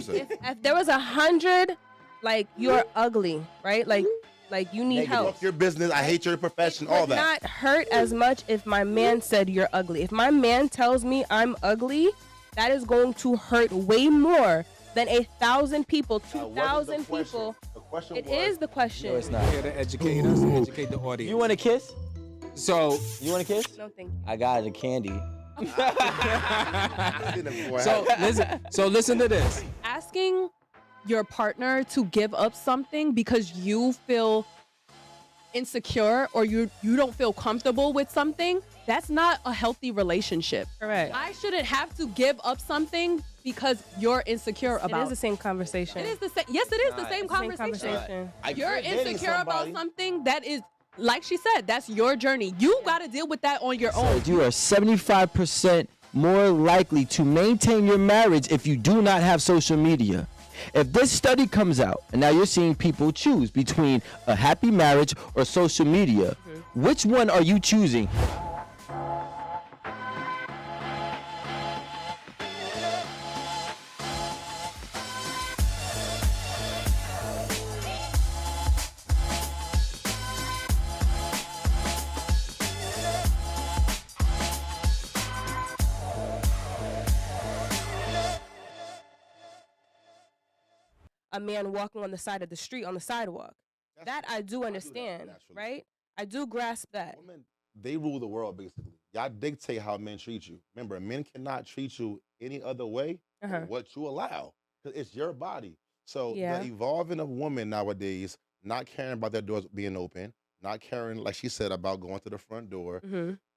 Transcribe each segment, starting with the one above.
If there was 100, like you're ugly, right? Like you need help. Fuck your business. I hate your profession. All that. It would not hurt as much if my man said you're ugly. If my man tells me I'm ugly, that is going to hurt way more than 1,000 people, 2,000 people. The question is the question. No, it's not. Here to educate us, educate the audience. You want a kiss? So you want a kiss? No, thank you. I got a candy. So listen to this. Asking your partner to give up something because you feel insecure or you don't feel comfortable with something, that's not a healthy relationship. Correct. I shouldn't have to give up something because you're insecure about. It is the same conversation. It is the same. Yes, it is the same conversation. You're insecure about something that is, like she said, that's your journey. You got to deal with that on your own. You are 75% more likely to maintain your marriage if you do not have social media. If this study comes out, and now you're seeing people choose between a happy marriage or social media, which one are you choosing? A man walking on the side of the street on the sidewalk. That I do understand, right? I do grasp that. Women, they rule the world, basically. Y'all dictate how men treat you. Remember, men cannot treat you any other way than what you allow, because it's your body. So the evolving of women nowadays, not caring about their doors being open, not caring, like she said, about going to the front door,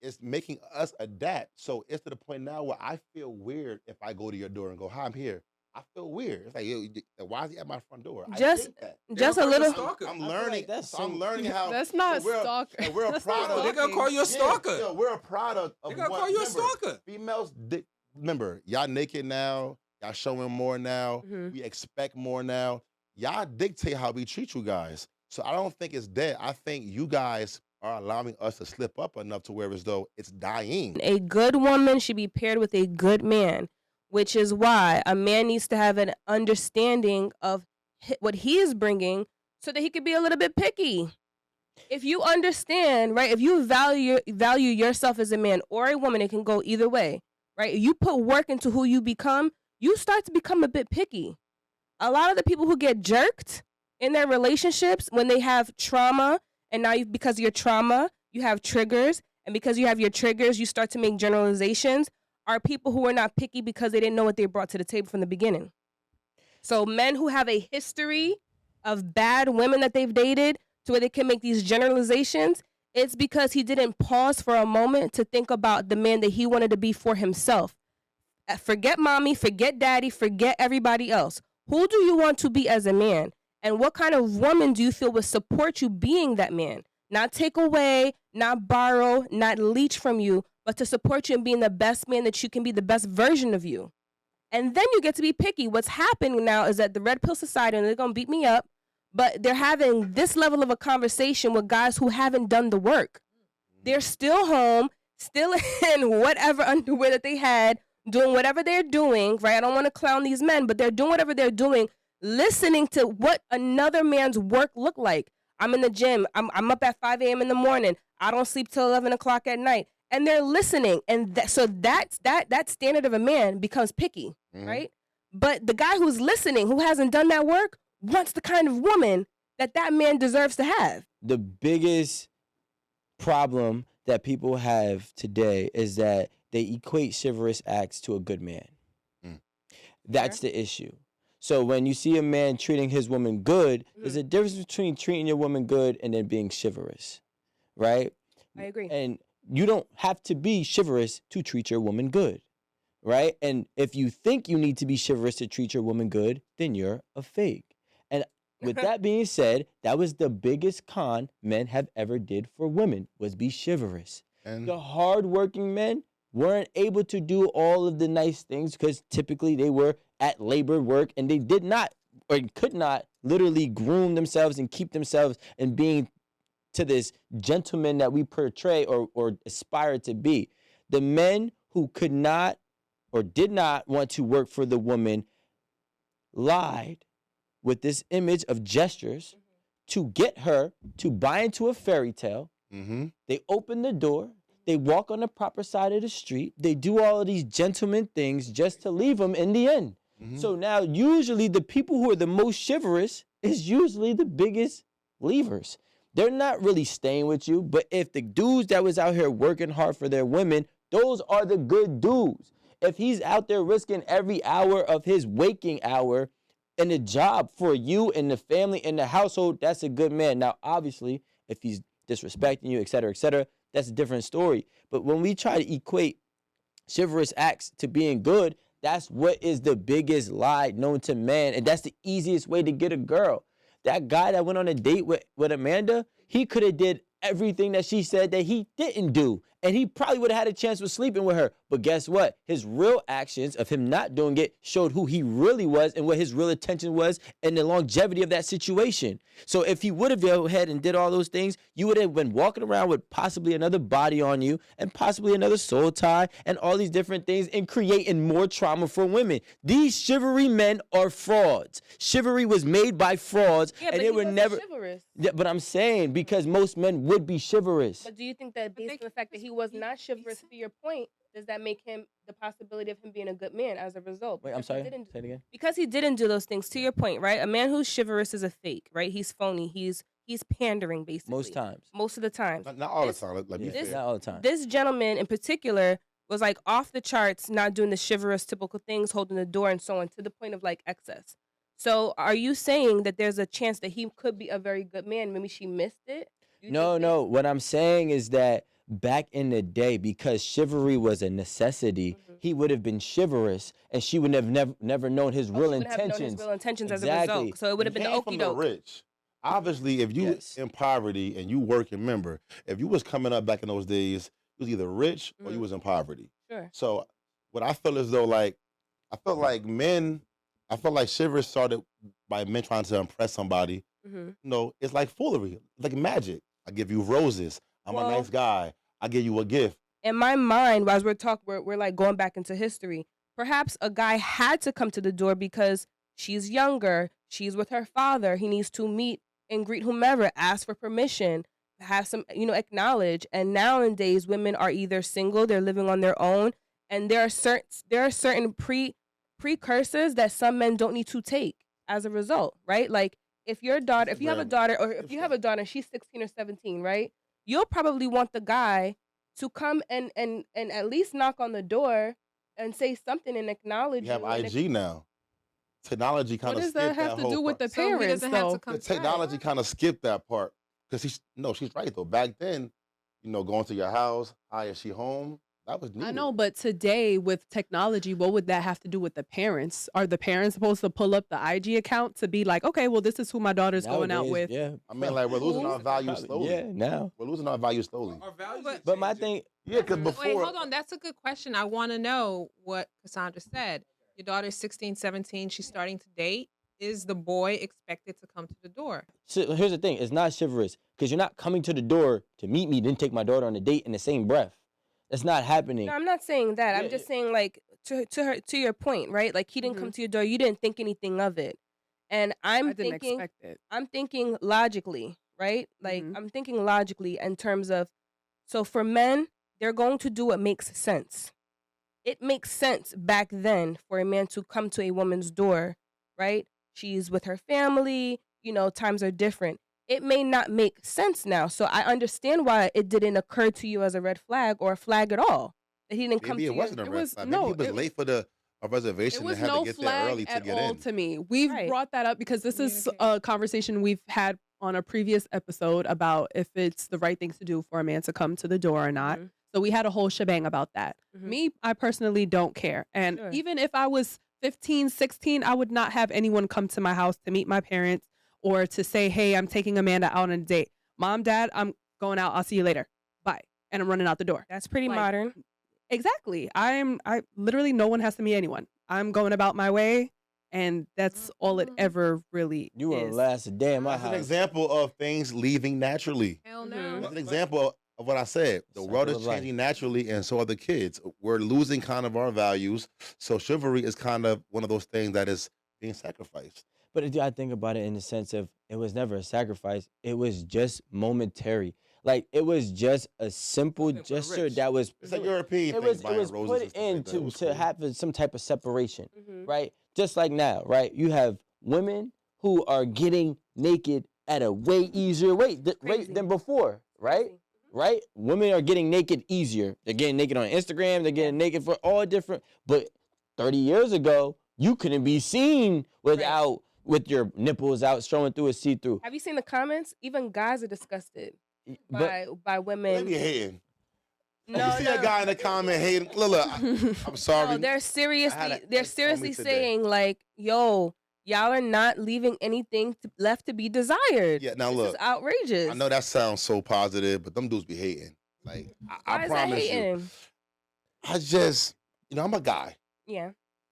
it's making us adapt. So it's to the point now where I feel weird if I go to your door and go, hi, I'm here. I feel weird. It's like, yo, why is he at my front door? Just a little. I'm learning. I'm learning how. That's not stalker. And we're a product. They're gonna call you a stalker. Yeah, we're a product of They're gonna call you a stalker. Females, remember, y'all naked now. Y'all showing more now. We expect more now. Y'all dictate how we treat you guys. So I don't think it's dead. I think you guys are allowing us to slip up enough to where as though it's dying. A good woman should be paired with a good man, which is why a man needs to have an understanding of what he is bringing so that he could be a little bit picky. If you understand, right, if you value yourself as a man or a woman, it can go either way, right? If you put work into who you become, you start to become a bit picky. A lot of the people who get jerked in their relationships when they have trauma, and now because of your trauma, you have triggers, and because you have your triggers, you start to make generalizations, are people who are not picky because they didn't know what they brought to the table from the beginning. So men who have a history of bad women that they've dated to where they can make these generalizations, it's because he didn't pause for a moment to think about the man that he wanted to be for himself. Forget mommy, forget daddy, forget everybody else. Who do you want to be as a man? And what kind of woman do you feel will support you being that man? Not take away, not borrow, not leech from you, but to support you in being the best man that you can be, the best version of you. And then you get to be picky. What's happening now is that the Red Pill Society, and they're going to beat me up, but they're having this level of a conversation with guys who haven't done the work. They're still home, still in whatever underwear that they had, doing whatever they're doing, right? I don't want to clown these men, but they're doing whatever they're doing, listening to what another man's work look like. I'm in the gym. I'm up at 5 a.m. in the morning. I don't sleep till 11 o'clock at night. And they're listening. And so that standard of a man becomes picky, right? But the guy who's listening, who hasn't done that work, wants the kind of woman that man deserves to have. The biggest problem that people have today is that they equate chivalrous acts to a good man. That's the issue. So when you see a man treating his woman good, there's a difference between treating your woman good and then being chivalrous, right? I agree. And you don't have to be chivalrous to treat your woman good, right? And if you think you need to be chivalrous to treat your woman good, then you're a fake. And with that being said, that was the biggest con men have ever did for women, was be chivalrous. And the hardworking men weren't able to do all of the nice things because typically they were at labor work and they did not or could not literally groom themselves and keep themselves and being to this gentleman that we portray or aspire to be. The men who could not or did not want to work for the woman lied with this image of gestures to get her to buy into a fairy tale. They open the door. They walk on the proper side of the street. They do all of these gentleman things just to leave them in the end. So now usually the people who are the most chivalrous is usually the biggest leavers. They're not really staying with you, but if the dudes that was out here working hard for their women, those are the good dudes. If he's out there risking every hour of his waking hour in a job for you and the family and the household, that's a good man. Now, obviously, if he's disrespecting you, et cetera, that's a different story. But when we try to equate chivalrous acts to being good, that's what is the biggest lie known to man. And that's the easiest way to get a girl. That guy that went on a date with Amanda, he could have did everything that she said that he didn't do. And he probably would have had a chance with sleeping with her. But guess what? His real actions of him not doing it showed who he really was and what his real intention was and the longevity of that situation. So if he would have gone ahead and did all those things, you would have been walking around with possibly another body on you and possibly another soul tie and all these different things and creating more trauma for women. These chivalry men are frauds. Chivalry was made by frauds, Yeah, and but they he were wasn't never. chivalrous. Yeah, but I'm saying because most men would be chivalrous. But do you think that based on the fact that he was not chivalrous, to your point, does that make him the possibility of him being a good man as a result? Wait, I'm Because he sorry. didn't- Say it again. Because he didn't do those things, to your point, right? A man who's chivalrous is a fake, right? He's phony. He's pandering, basically. Most times. Most of the time. Not all the This- time. Like Yeah, be fair. not all the time. This gentleman in particular was like off the charts, not doing the chivalrous typical things, holding the door and so on, to the point of like excess. So are you saying that there's a chance that he could be a very good man? Maybe she missed it? Do you No, think no. What I'm saying is that back in the day, because chivalry was a necessity, he would have been chivalrous, and she would have never known his that- real she wouldn't have known his intentions. real intentions as a Exactly. result. So it would have been the Came okie from the doke. rich. Obviously, if you Yes. in poverty and you working, remember, if you was coming up back in those days, you was either rich or you was in poverty. Sure. So what I feel as though I felt like chivalry started by men trying to impress somebody. It's like foolery, like magic. I give you roses. I'm a nice guy. I give you a gift. In my mind, as we're like going back into history. Perhaps a guy had to come to the door because she's younger. She's with her father. He needs to meet and greet whomever, ask for permission, have some, acknowledge. And nowadays, women are either single, they're living on their own, and there are certain precursors that some men don't need to take as a result, right? Like if you have a daughter, or if you have a daughter and she's 16 or 17, right? You'll probably want the guy to come and at least knock on the door and say something and acknowledge You have you. IG now. Technology kind What of does that have to do with the So he parents, doesn't have though? to come The technology kind of skipped that part because she's right though. Back then, going to your house, hi, is she home? That was needed. I know, but today with technology, what would that have to do with the parents? Are the parents supposed to pull up the IG account to be like, okay, well, this is who my daughter's going out Nowadays, with? Yeah. I mean, like we're losing our value slowly. Yeah, now. We're losing our value slowly. Our values But- are But my changing. thing, Yeah, because before. Wait, hold on. That's a good question. I want to know what Cassandra said. Your daughter's 16, 17. She's starting to date. Is the boy expected to come to the door? so here's the thing: it's not chivalrous because you're not coming to the door to meet me, then take my daughter on a date in the same breath. That's not happening. No, I'm not saying that. I'm Yeah, just saying like to your point, right? Like he didn't come to your door. You didn't think anything of it. And I didn't expect it. I'm thinking logically, right? Like Mhm. I'm thinking logically in terms of, so for men, they're going to do what makes sense. It makes sense back then for a man to come to a woman's door, right? She's with her family, times are different. It may not make sense now. So I understand why it didn't occur to you as a red flag or a flag at all. That he didn't come Maybe to it your wasn't a it red was- flag. no, Maybe he was it- late for a reservation It and was had no to get there flag early to at get all in. to me. We've Right. brought that up because this is Communicate. a conversation we've had on a previous episode about if it's the right thing to do for a man to come to the door or not. Mhm. So we had a whole shebang about that. Mhm. Me, I personally don't care. And Sure. even if I was 15, 16, I would not have anyone come to my house to meet my parents or to say, hey, I'm taking Amanda out on a date. Mom, Dad, I'm going out. I'll see you later. Bye. And I'm running out the door. That's pretty Like, modern. Exactly. I literally, no one has to meet anyone. I'm going about my way. And that's all it ever really You is. won't last a day in my That's an house. example of things leaving naturally. Hell Mhm. no. That's an example of what I said. The world Cycle is of life. changing naturally, and so are the kids. We're losing kind of our values. So chivalry is kind of one of those things that is being sacrificed. But I think about it in the sense of it was never a sacrifice. It was just momentary. Like it was just a simple gesture that was. It's a European It thing. was put in to have some type of separation, right? Just like now, right? You have women who are getting naked at a way easier rate than before, right? Right? Women are getting naked easier. They're getting naked on Instagram. They're getting naked for all different. But 30 years ago, you couldn't be seen without with your nipples out showing through a see-through. Have you seen the comments? Even guys are disgusted by women. They be hating. No, you see a guy in the comment hating. Look, I'm sorry. No, they're seriously saying like, "Yo, y'all are not leaving anything left to be desired." Yeah, now this look, is outrageous. I know that sounds so positive, but them dudes be hating. Like, I promise you. I just, I'm a guy. Yeah.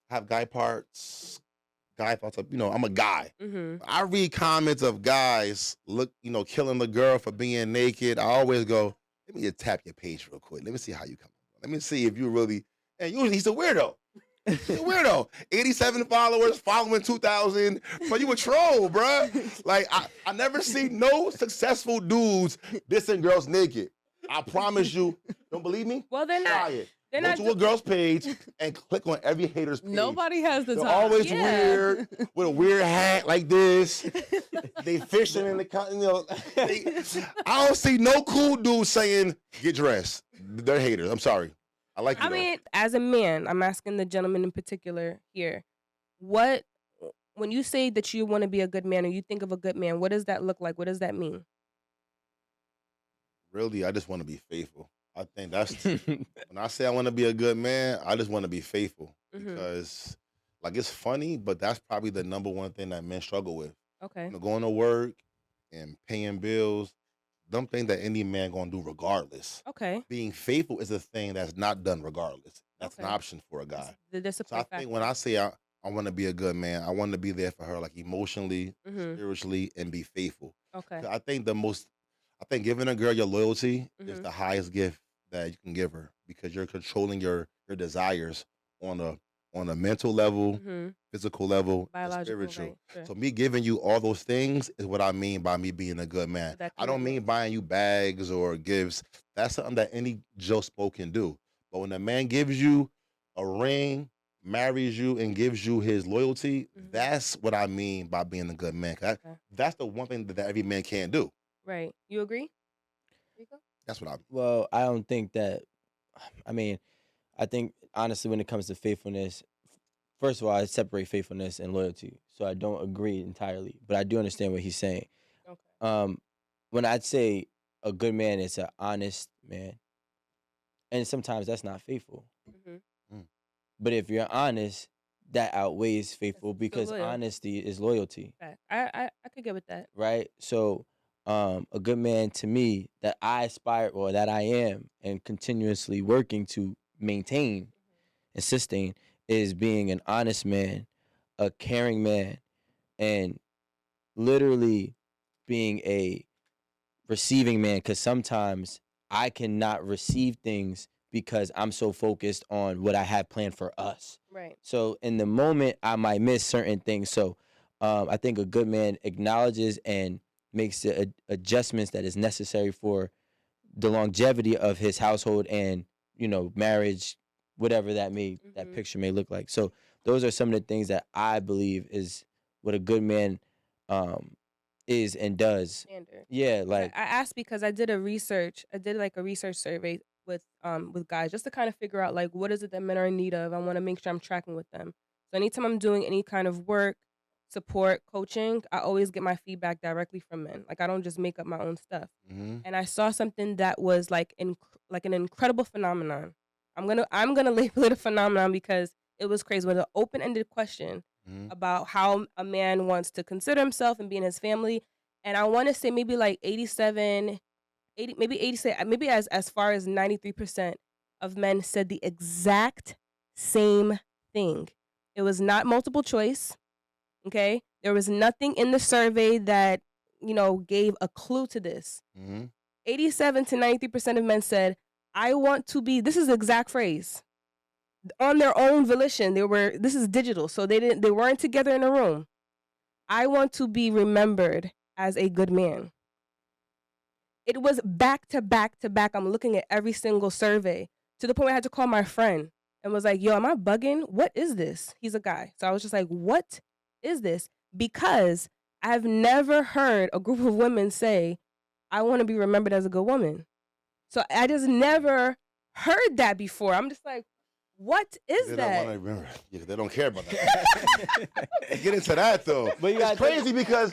I have guy parts, guy thoughts. I'm a guy. Mm-hmm. I read comments of guys killing the girl for being naked. I always go, let me just tap your page real quick. Let me see how you come. Let me see if you really. And usually he's a weirdo. He's a weirdo. 87 followers, following 2,000. But you a troll, bruh. Like I never see no successful dudes dissing girls naked. I promise you. Don't believe me? Well, they're Try not. it. They're Go not to a girl's page and click on every hater's page. Nobody has the They're time. always weird with a weird hat like this. They fishing in the I don't see no cool dudes saying get dressed. They're haters. I'm sorry. I like you. I mean, as a man, I'm asking the gentleman in particular here. When you say that you want to be a good man or you think of a good man, what does that look like? What does that mean? Really, I just want to be faithful. I think that's when I say I want to be a good man, I just want to be faithful because it's funny, but that's probably the number one thing that men struggle with. Okay. Going to work and paying bills, them things that any man gonna do regardless. Okay. Being faithful is a thing that's not done regardless. That's an option for a guy. The discipline. So I think when I say I want to be a good man, I want to be there for her, like emotionally, spiritually, and be faithful. Okay. I think giving a girl your loyalty is the highest gift that you can give her because you're controlling your desires on a mental level, physical level, and spiritual. Right, sure. So me giving you all those things is what I mean by me being a good man. I don't mean buying you bags or gifts. That's something that any Joe Spo can do. But when a man gives you a ring, marries you, and gives you his loyalty, that's what I mean by being a good man. That's the one thing that every man can't do. Right. You agree? That's what I mean. Well, I don't think that. I think honestly, when it comes to faithfulness, first of all, I separate faithfulness and loyalty, so I don't agree entirely. But I do understand what he's saying. Okay. When I'd say a good man is an honest man, and sometimes that's not faithful. But if you're honest, that outweighs faithful because honesty is loyalty. I could get with that. Right. So. A good man to me that I aspire or that I am and continuously working to maintain and sustain is being an honest man, a caring man, and literally being a receiving man because sometimes I cannot receive things because I'm so focused on what I have planned for us. Right. So in the moment, I might miss certain things. So I think a good man acknowledges and makes the adjustments that is necessary for the longevity of his household and, marriage, whatever that picture may look like. So those are some of the things that I believe is what a good man is and does. Standard. Yeah, like I asked because I did a research survey with guys just to kind of figure out like what is it that men are in need of. I want to make sure I'm tracking with them. So anytime I'm doing any kind of work, support, coaching, I always get my feedback directly from men. Like I don't just make up my own stuff. And I saw something that was like an incredible phenomenon. I'm gonna label it a phenomenon because it was crazy. It was an open-ended question about how a man wants to consider himself and be in his family. And I want to say maybe like 87, maybe as far as 93% of men said the exact same thing. It was not multiple choice. Okay, there was nothing in the survey that gave a clue to this. 87 to 93% of men said, "I want to be." This is the exact phrase. on their own volition. This is digital, so they weren't together in a room. I want to be remembered as a good man. It was back to back to back. I'm looking at every single survey to the point where I had to call my friend and was like, yo, am I bugging? What is this? He's a guy. So I was just like, what is this? Because I've never heard a group of women say, I want to be remembered as a good woman. So I just never heard that before. I'm just like, what is they that? Don't want to remember. Yeah, they don't care about that. Get into that though. But it's crazy because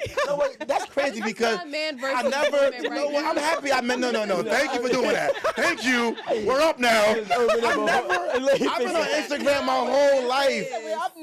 that's crazy because man I never. You know what? I'm happy. I meant no. Thank you for doing that. Thank you. We're up now. I've been on Instagram my whole life.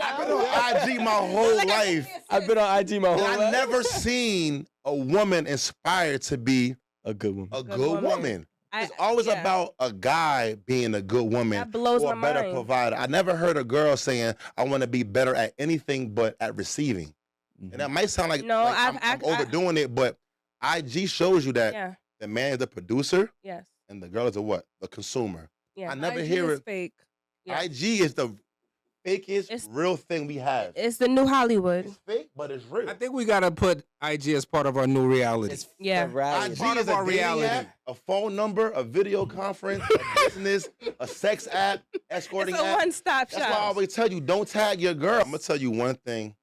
I've been on IG my whole life. I've been on IG my whole life. I've never seen a woman inspired to be a good woman. A good woman. It's always about a guy being a good woman that blows or a my better mind. provider. I never heard a girl saying, I want to be better at anything but at receiving. Mm-hmm. And that might sound like, I'm overdoing it, but IG shows you that the man is the producer and the girl is the consumer. Yeah. I never hear it. Fake. Yeah. IG is the fakest real thing we have. It's the new Hollywood. It's fake, but it's real. I think we gotta put IG as part of our new reality. IG is a reality. App, a phone number, a video conference, a business, a sex app, escorting app. It's a one-stop shop. That's why I always tell you, don't tag your girl. I'm gonna tell you one thing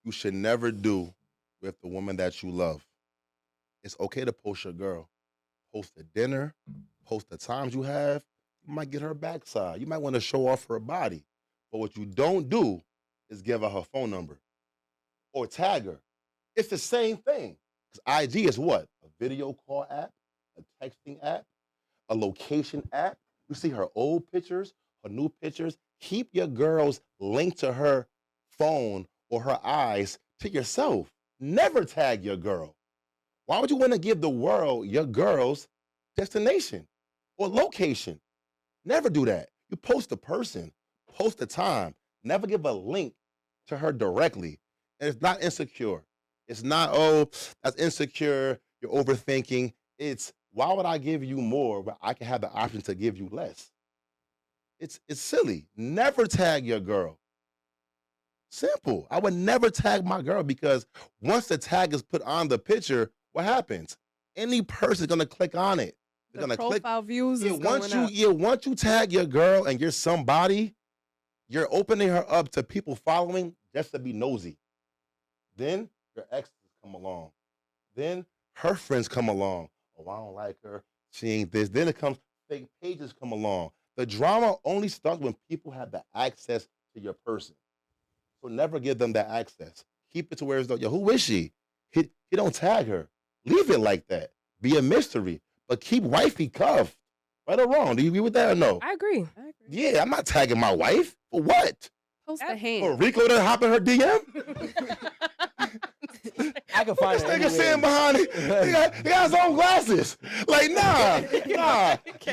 you should never do with the woman that you love. It's okay to post your girl. Post the dinner, post the times you have. You might get her backside. You might want to show off her body. But what you don't do is give her phone number or tag her. It's the same thing. Because IG is what? A video call app, a texting app, a location app. You see her old pictures, her new pictures. Keep your girl's link to her phone or her eyes to yourself. Never tag your girl. Why would you want to give the world your girl's destination or location? Never do that. You post the person. Post the time. Never give a link to her directly. And it's not insecure. It's not, that's insecure. You're overthinking. It's, why would I give you more when I can have the option to give you less? It's silly. Never tag your girl. Simple. I would never tag my girl because once the tag is put on the picture, what happens? Any person is going to click on it. They're going to click. Profile views is going up. Once you tag your girl and you're somebody, you're opening her up to people following just to be nosy. Then your exes come along. Then her friends come along. Oh, I don't like her. She ain't this. Then it comes, fake pages come along. The drama only starts when people have the access to your person. So never give them that access. Keep it to where it's like, yo, who is she? He don't tag her. Leave it like that. Be a mystery. But keep wifey cuffed. Right or wrong? Do you agree with that or no? I agree. Yeah, I'm not tagging my wife. For what? Post a hand. For Rico to hop in her DM? I can find this nigga sitting behind it. He got his own glasses. Like, nah.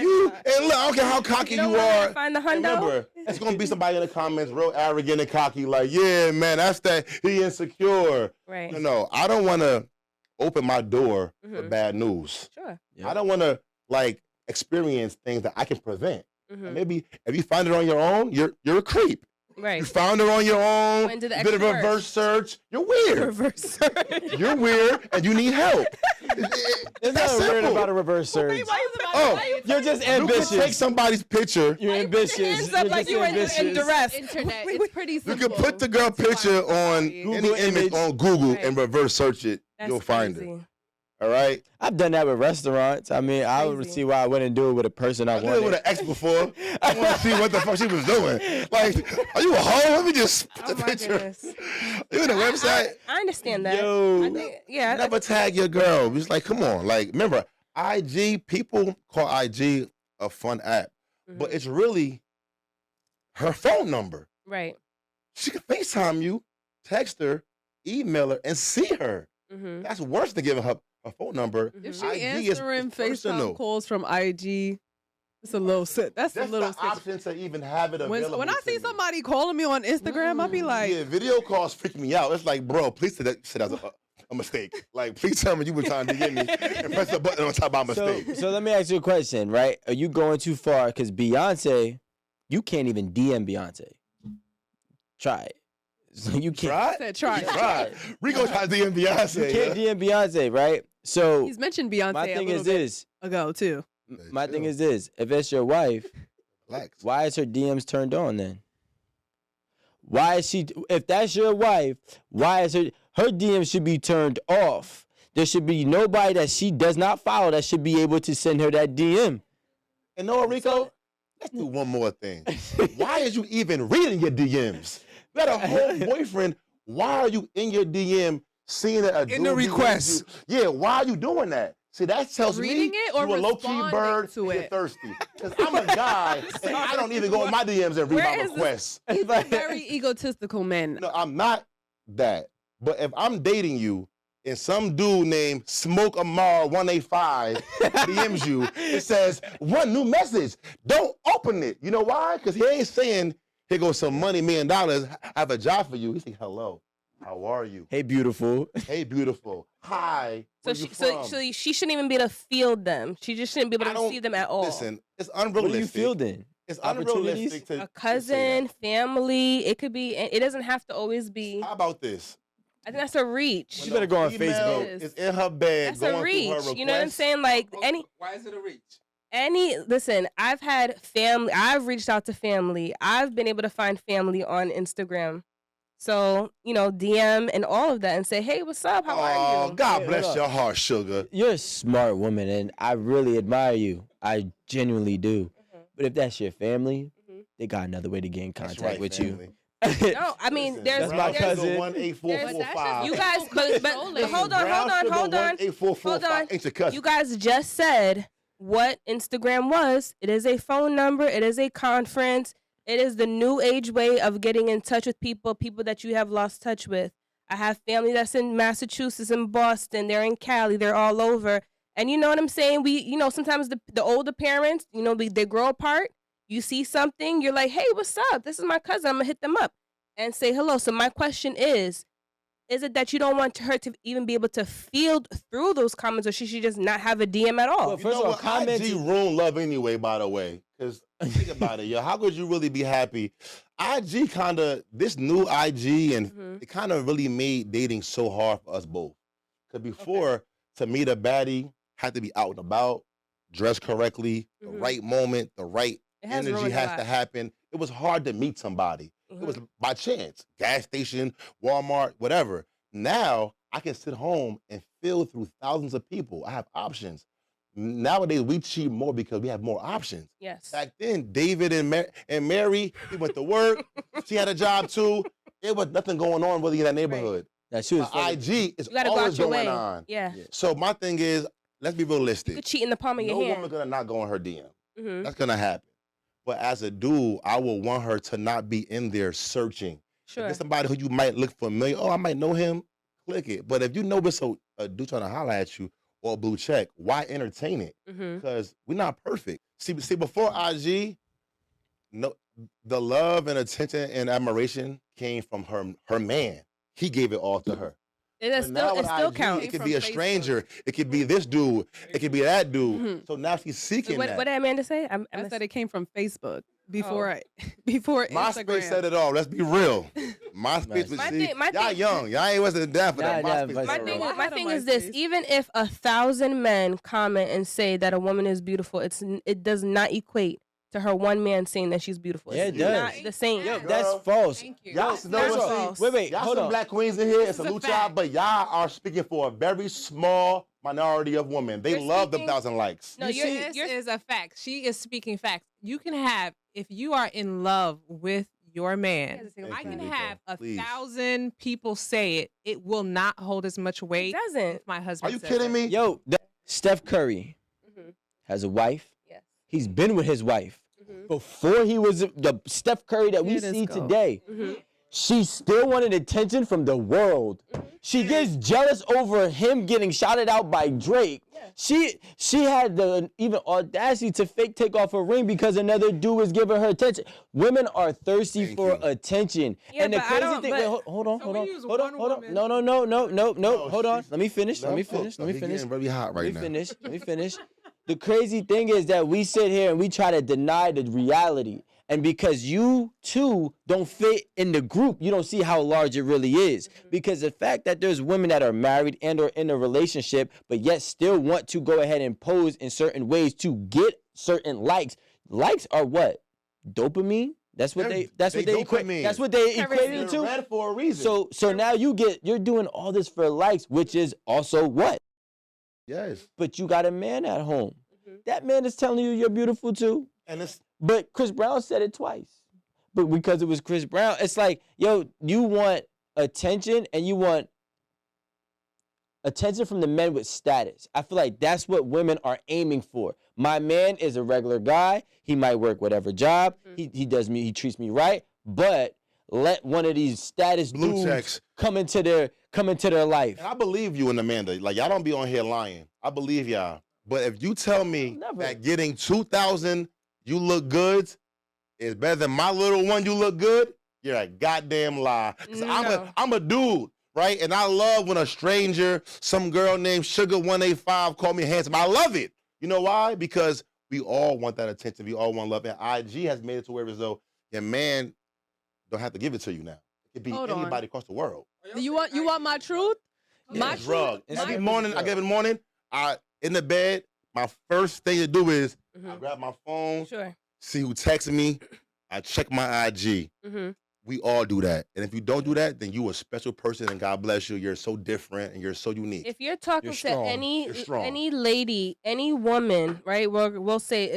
You, and look, I don't care how cocky you are. Find the hundo. Remember, it's going to be somebody in the comments real arrogant and cocky. Like, yeah, man, that's that. He insecure. Right. No, I don't want to open my door for bad news. Sure. Yep. I don't want to, experience things that I can prevent. Maybe if you find it on your own, you're a creep. Right. You found it on your own. Did a reverse search. You're weird. Reverse search. You're weird, and you need help. There's nothing weird about a reverse search. You're just ambitious. You can take somebody's picture. You're ambitious. Hands up like you were in duress. Internet. It's pretty simple. You can put the girl picture on any image on Google and reverse search it. You'll find it. All right. I've done that with restaurants. I mean, I would see why I wouldn't do it with a person I wanted. I did it with an ex before. I want to see what the fuck she was doing. Like, are you a hoe? Let me just put the picture. You in the website? I understand that. Yo, never tag your girl. It's like, come on. Like, remember, IG, people call IG a fun app, but it's really her phone number. Right. She can FaceTime you, text her, email her, and see her. That's worse than giving her a phone number. If she answering FaceTime calls from IG, it's a little sick. That's a little the option to even have it available. When I see somebody calling me on Instagram, I'll be like, yeah, video calls freak me out. It's like, bro, please say that was a mistake. Like, please tell me you were trying to get me and press the button on top of my mistake. So let me ask you a question, right? Are you going too far? Because Beyonce you can't even DM Beyonce. Try it. So you can't. Try. Try. Rico tried to DM Beyonce. You can't DM Beyonce, right? So He's mentioned Beyonce my thing a little is bit this. ago too. My thing is this. If it's your wife, Relax. why is her DMs turned on then? Why is she? If that's your wife, why is her DMs should be turned off? There should be nobody that she does not follow that should be able to send her that DM. And no, Rico, let's do one more thing. Why is you even reading your DMs? You got a whole boyfriend. Why are you in your DM seeing that a dude In the request? Yeah, why are you doing that? See, that tells Reading me it or you a low-key responding bird to and you're it? thirsty. Because I'm a guy, and I don't even go in my DMs and read Where my is this- requests. He's a very egotistical man. No, I'm not that. But if I'm dating you and some dude named Smoke Amar 185 DMs you, it says, one new message. Don't open it. You know why? Because he ain't saying, here goes some money, $1 million. I have a job for you. He's saying, hello. How are you? Hey, beautiful. Hey, beautiful. Hi. So Where she, you from? so she shouldn't even be able to field them. She just shouldn't be able I to don't- see them at all. Listen, it's What unrealistic. do you feel then? It's Opportunities? unrealistic to A to say cousin, family, it could be. It doesn't have to always that. be. How about this? I think that's a reach. You better go on Female Facebook. is in her bed That's going a through reach. her requests. You know what I'm saying? Like Why is it a reach? listen, I've had family. I've reached out to family. I've been able to find family on Instagram. So, DM and all of that and say, hey, what's up? How are Oh, you? God Hey, bless hold your up. heart, sugar. You're a smart woman, and I really admire you. I genuinely do. But if that's your family, they got another way to get in That's contact right, with family. you. No, I mean, Listen, there's, That's my there's cousin. 18445. you guys, but hold on. 18445 ain't your cousin. You guys just said what Instagram was. It is a phone number. It is a conference. It is the new age way of getting in touch with people that you have lost touch with. I have family that's in Massachusetts, in Boston. They're in Cali. They're all over. And you know what I'm saying? We, sometimes the older parents, they grow apart. You see something, you're like, hey, what's up? This is my cousin. I'm going to hit them up and say hello. So my question is it that you don't want her to even be able to field through those comments, or should she just not have a DM at all? Well, You first know of all, what? comments. IG ruin love anyway, by the way. Because think about it, yo. How could you really be happy? IG kind of, this new IG, and it kind of really made dating so hard for us both. Because before, to meet a baddie, had to be out and about, dressed correctly, the right moment, the right has energy ruined a has lot. to happen. It was hard to meet somebody. It was by chance. Gas station, Walmart, whatever. Now, I can sit home and fill through thousands of people. I have options. Nowadays, we cheat more because we have more options. Yes. Back then, David and Mary, he went to work. She had a job too. There was nothing going on really in that neighborhood. That she was But IG is You got to go always out your going way. on. Yeah. So my thing is, let's be You realistic. could cheat in the palm of No your woman hand. gonna not go in her DM. Mhm. That's gonna happen. But as a dude, I would want her to not be in there searching. Sure. If it's somebody who you might look familiar, I might know him, click it. But if you know it's a dude trying to holler at you or a blue check, why entertain it? Mhm. Because we're not perfect. See, before IG, the love and attention and admiration came from her man. He gave it all to her. It But now still with IG, counts. It could From be a Facebook. stranger. It could be this dude. It could be that dude. Mhm. So now she's seeking What that. did Amanda say? I said it came from Facebook before Oh. before MySpace Instagram. said it all. Let's be real. MySpace was My see, thing- my y'all thing- young. Y'all ain't wasn't down for that. Nah, MySpace but- was My real. thing, I my had a thing is this: MySpace. even if 1,000 men comment and say that a woman is beautiful, it does not equate to her one man saying that she's beautiful. Yeah, It's it does. not the same. Yo, Girl. that's false. Thank you. Y'all That's know not what? false. Wait, Y'all hold some on. black queens in here. This It's a is a new fact. child, but y'all are speaking for a very small minority of women. They You're love the speaking- 1,000 likes. No, This you're is a fact. She is speaking facts. You can have, if you are in love with your man, Thank I you, can Rico. have Please. 1,000 people say it. It will not hold as much weight It doesn't. if my husband Are you says kidding it. me? Yo, Steph Curry Mhm. has a wife. Yes. He's been with his wife Mhm. before he was the Steph Curry that we Here this see go. today. Mhm. She still wanted attention from the world. She gets jealous over him getting shouted out by Drake. She had the even audacity to fake take off her ring because another dude was giving her attention. Women are thirsty Thank for you. attention. Yeah, And the but I crazy don't- thing, but- wait, hold on, So hold we on, use hold on, one hold on. woman. No, hold on. she- Let me finish. Let me finish. He getting really hot right now. Let me finish. The crazy thing is that we sit here and we try to deny the reality. And because you two don't fit in the group, you don't see how large it really is. Because the fact that there's women that are married and or in a relationship, but yet still want to go ahead and pose in certain ways to get certain likes. Likes are what? Dopamine? That's what they equate it to. Red for a reason. So now you're doing all this for likes, which is also what? Yes. But you got a man at home. That man is telling you you're beautiful too. But Chris Brown said it twice. But because it was Chris Brown, it's like, yo, you want attention and you want attention from the men with status. I feel like that's what women are aiming for. My man is a regular guy. He might work whatever job. He treats me right. But let one of these status blue dudes checks come into their life. And I believe you and Amanda. Like, y'all don't be on here lying. I believe y'all. But if you tell me that getting 2,000 you look good is better than my little one you look good, you're a goddamn lie. 'Cause I'm a dude, right? And I love when a stranger, some girl named Sugar185 call me handsome. I love it. You know why? Because we all want that attention. We all want love. And IG has made it to where as though your man don't have to give it to you now. It could be anybody across the world. You want my truth? Yeah, My drug. truth? Every morning, I get up in the morning, in the bed, my first thing to do is I grab my phone, see who texted me, I check my IG. We all do that. And if you don't do that, then you a special person and God bless you. You're so different and you're so unique. If you're talking to any lady, any woman, right? We'll say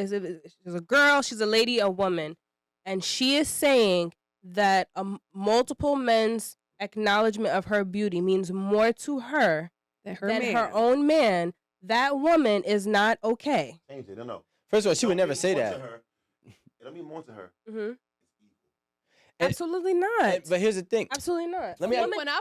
she's a girl, she's a lady, a woman, and she is saying that multiple men's acknowledgement of her beauty means more to her than her own man, that woman is not okay. Change it. No. First of all, she would never say that. It don't mean more to her. Absolutely not. But here's the thing. Absolutely not. When I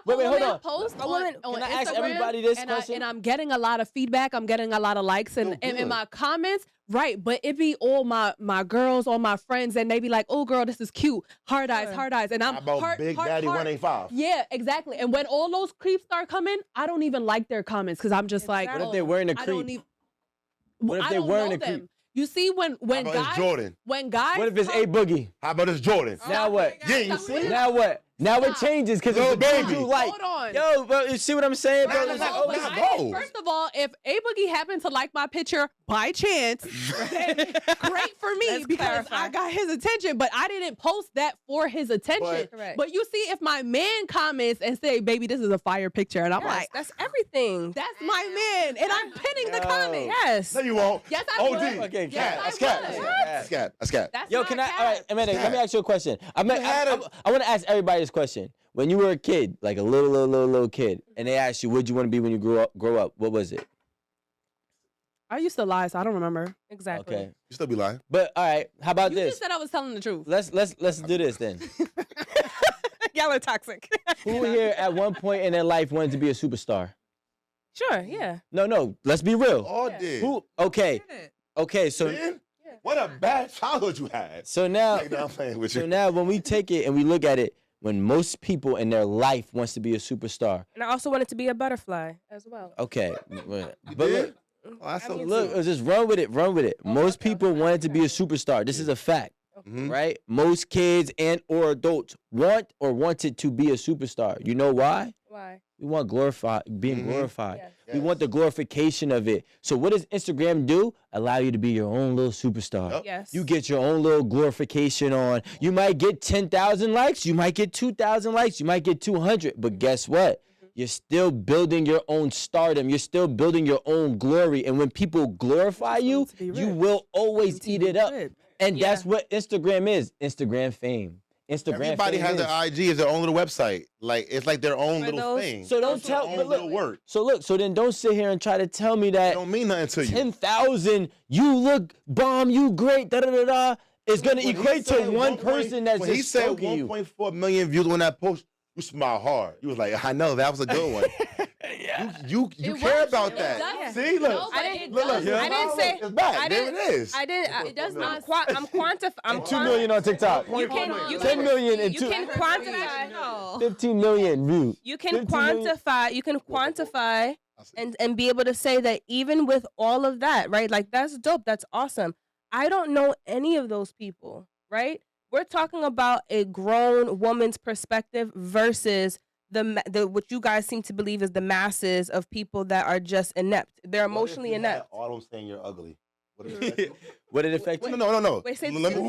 post on Can I ask Instagram, everybody this question? and I'm getting a lot of feedback. I'm getting a lot of likes and in my comments. Right, but it be all my girls, all my friends, and they be like, "Oh, girl, this is cute, hard eyes," and I'm about Big Daddy 185. Yeah, exactly. And when all those creeps start coming, I don't even like their comments because I'm just like, what if they're wearing a creep? What if they're wearing a creep? You see, when guys, Jordan? When guys, what if it's A Boogie? How about it's Jordan? Now what? Yeah, you see? Now what? Now it changes because it's the baby. Like, hold on. yo, bro, you see what I'm saying, bro? First of all, if A Boogie happened to like my picture by chance, then great for me because I got his attention. But I didn't post that for his attention. But you see, if my man comments and say, "Baby, this is a fire picture," and I'm like, "That's everything. That's my man," and I'm pinning the comment. Yes. No, you won't. Yes, I would. Okay, That's cat. That's cat. Yo, can I? All right, Amanda, let me ask you a question. I want to ask everybody this question. When you were a kid, like a little kid, and they asked you, "What'd you want to be when you grow up?" What was it? I used to lie, so I don't remember exactly. Okay, you still be lying. But all right, how about this? You just said I was telling the truth. Let's do this then. Y'all are toxic. Who here at one point in their life wanted to be a superstar? Sure, yeah. No. Let's be real. All did. Who? Okay. So. Man, what a bad childhood you had. So now. I'm playing with you. So now, when we take it and we look at it, when most people in their life wants to be a superstar. And I also wanted to be a butterfly as well. Okay. But look, just run with it. Most people wanted to be a superstar. This is a fact, right? Most kids and or adults wanted to be a superstar. You know why? Why? We want being glorified. Yes. We want the glorification of it. So what does Instagram do? Allow you to be your own little superstar. Yep. Yes. You get your own little glorification on. You might get 10,000 likes. You might get 2,000 likes. You might get 200. But guess what? You're still building your own stardom. You're still building your own glory. And when people glorify you, you will always eat it up. And that's what Instagram is. Instagram fame. Everybody has their IG as their own little website. Like it's like their own little thing. So don't tell me. Work. So then don't sit here and try to tell me that it don't mean nothing to you. 10,000, you look bomb, you great, is gonna equate to one person that's when just he said stroking you. 1.4 million views on that post, you smile hard. You was like, I know that was a good one. You care about that. See, look. No, I didn't say it's back. I didn't, there it is. I didn't. It does not. I'm quantifying. 2 million on TikTok. You 10 million and you can quantify. 15 million views. You can quantify. You can quantify and be able to say that even with all of that, right? Like that's dope. That's awesome. I don't know any of those people, right? We're talking about a grown woman's perspective versus the what you guys seem to believe is the masses of people that are just inept. They're emotionally inept. All I'm saying, you're ugly. Would it affect you? Would it affect you? No. Wait, say Let me.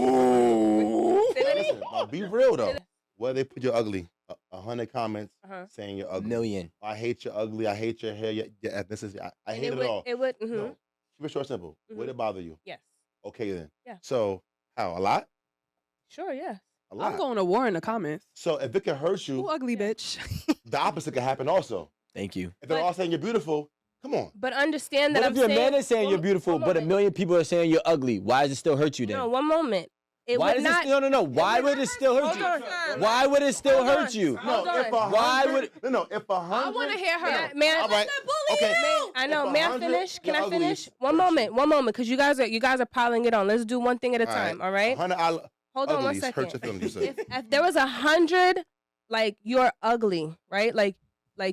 Listen, now be real though. Whether they put you ugly, 100 comments saying you're ugly. Million. I hate you ugly. I hate your hair, your ethnicity. I hate it all. It would. No. Keep it short, simple. Would it bother you? Yes. Okay then. Yeah. So how? A lot? Sure. Yeah. A lot. I'm going to war in the comments. So if it can hurt You you, ugly bitch. the opposite can happen also. Thank you. If they're all saying you're beautiful, come on. But understand that What if your man is saying you're beautiful, but a million people are saying you're ugly? Why does it still hurt you then? No, one moment. Why does it still no? Why would it still hurt you? Why would it still hurt you? No, if Why would if 100. I want to hear her. Man, All right. Okay. I know. If May I 100 finish? Can I uglies finish? One hurt moment. you. One moment, because you guys are piling it on. Let's do one thing at a time. All right. 100 Hold on one uglies second. hurt your feelings, you said. If there was 100, like you're ugly, right? Like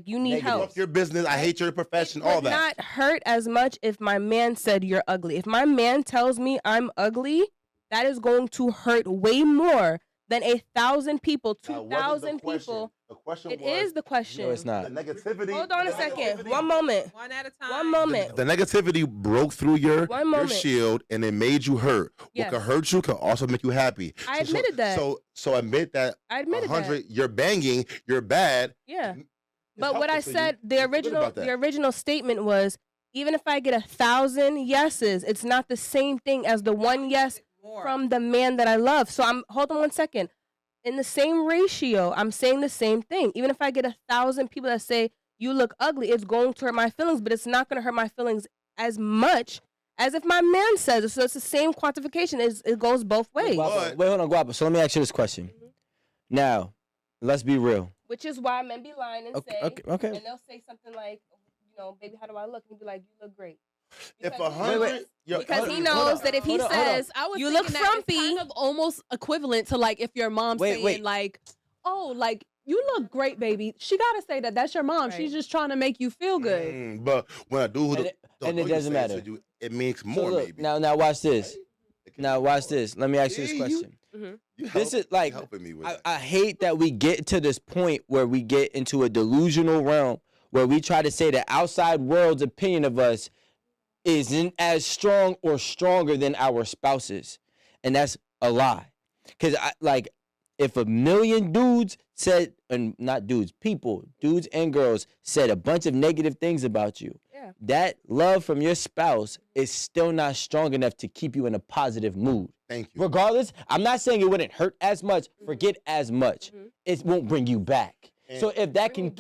you need Negative. help. Fuck your business. I hate your profession. It All would that. not hurt as much if my man said you're ugly. If my man tells me I'm ugly, that is going to hurt way more than 1,000 people, Now, what is 2,000 the question? people. The question It was is the question. No, it's the not. negativity. Hold on a the second. negativity- One moment. One at a time. One moment. The negativity broke through your moment. shield and it made you hurt. Yes. What could hurt you could also make you happy. I admitted that. So admit that. I admitted 100. You're banging. You're bad. Yeah. It's But what I helpful to said, you. the Feel good about that. original statement was, even if I get 1,000 yeses, it's not the same thing as the one yes from the man that I love. So hold on one second. In the same ratio, I'm saying the same thing. Even if I get 1,000 people that say you look ugly, it's going to hurt my feelings, but it's not going to hurt my feelings as much as if my man says it. So it's the same quantification. It goes both ways. Guapa, wait, hold on, Guapa. So let me ask you this question. Now, let's be real. Which is why men be lying and say, Okay. and they'll say something like, baby, how do I look? And be like, you look great. If Because 100, because he knows that if he says I was you look thinking that it's frumpy, kind of almost equivalent to like if your mom's saying like, oh, like you look great, baby. She gotta say that. That's your mom. Right. She's just trying to make you feel good. But when I do, And it doesn't matter. It makes So more. look, Maybe. now watch this. Now watch this. Let me ask you this Yeah, question. This is like helping me with I hate that we get to this point where we get into a delusional realm where we try to say the outside world's opinion of us isn't as strong or stronger than our spouses. And that's a lie. Because if a million dudes said, and not dudes, people, dudes and girls said a bunch of negative things about you, that love from your spouse is still not strong enough to keep you in a positive mood. Thank you. Regardless, I'm not saying it wouldn't hurt as much, forget as much. It won't bring you back. So if that can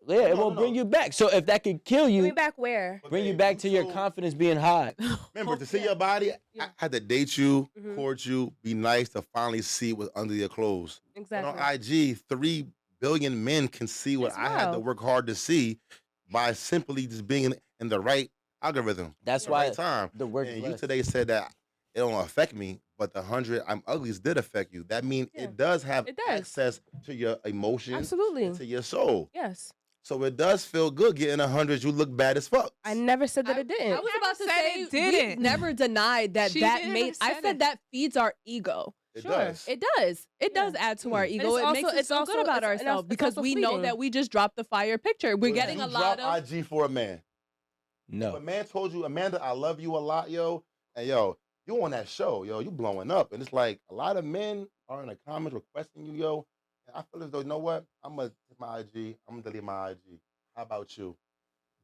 it won't bring you back. So if that can kill you, bring back where? bring you back to your confidence being high. Remember, to see your body, I had to date you, court you, be nice to finally see what's under your clothes. Exactly. But on IG, 3 billion men can see what I had to work hard to see by simply just being in the right algorithm. That's the why right time. the word And you blessed. today said that it don't affect me, but the 100 I'm uglies did affect you. That means it does have access to your emotions, Absolutely. to your soul. Yes. So it does feel good getting 100. You look bad as fuck. I never said that it I didn't. was about to said say it didn't. we never denied that She that never made. I said said it. that feeds our ego. It Sure. does. It does. It does add to our ego. it's It makes also- us it's feel also- good about it's- and ourselves it's because also we know fleeting. that we just dropped the fire picture. We're Would getting you a lot drop of. IG for a man. If No. a man told you, Amanda, I love you a lot, yo, and yo, you on that show, yo, you blowing up, and it's like a lot of men are in the comments requesting you, yo. And I feel as though, you know what? I'm gonna hit my IG. I'm gonna delete my IG. How about you?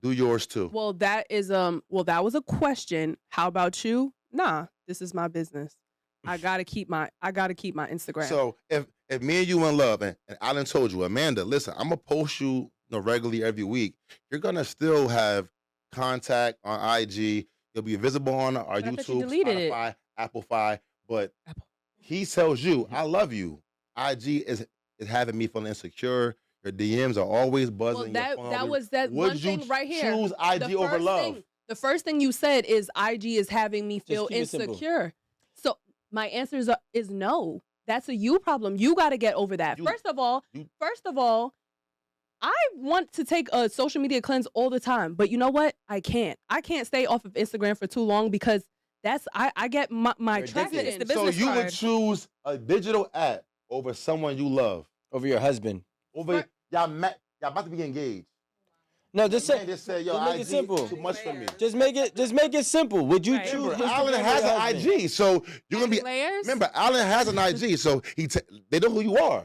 Do yours too. Well, that is that was a question. How about you? Nah, this is my business. I gotta keep my Instagram. So if me and you in love, and I done told you, Amanda, listen, I'm gonna post you, regularly every week. You're gonna still have contact on IG. You'll be visible on our But I thought you YouTube, deleted it. Spotify, Applefy. But he tells you, I love you. IG is having me feeling insecure. Your DMs are always buzzing. well, your phone that always- was that Would one you thing right here. Choose IG The over first love. thing- the first thing you said is IG is having me feel keep it simple. insecure. So my answer is no. That's a you problem. You got to get over that. You- First of all, I want to take a social media cleanse all the time, but you know what? I can't. I can't stay off of Instagram for too long because I get my You're traction. addicted. It's the So business you card. would choose a digital app over someone you love. Over your husband. Over y'all about to be engaged. No, just Man say. just said, yo, just make it IG simple. too much for me. Just make it simple. Would you Right. choose? Remember, Instagram Alan over has your an husband? IG, so you're gonna be. Layers? Remember, Alan has an IG, so they know who you are.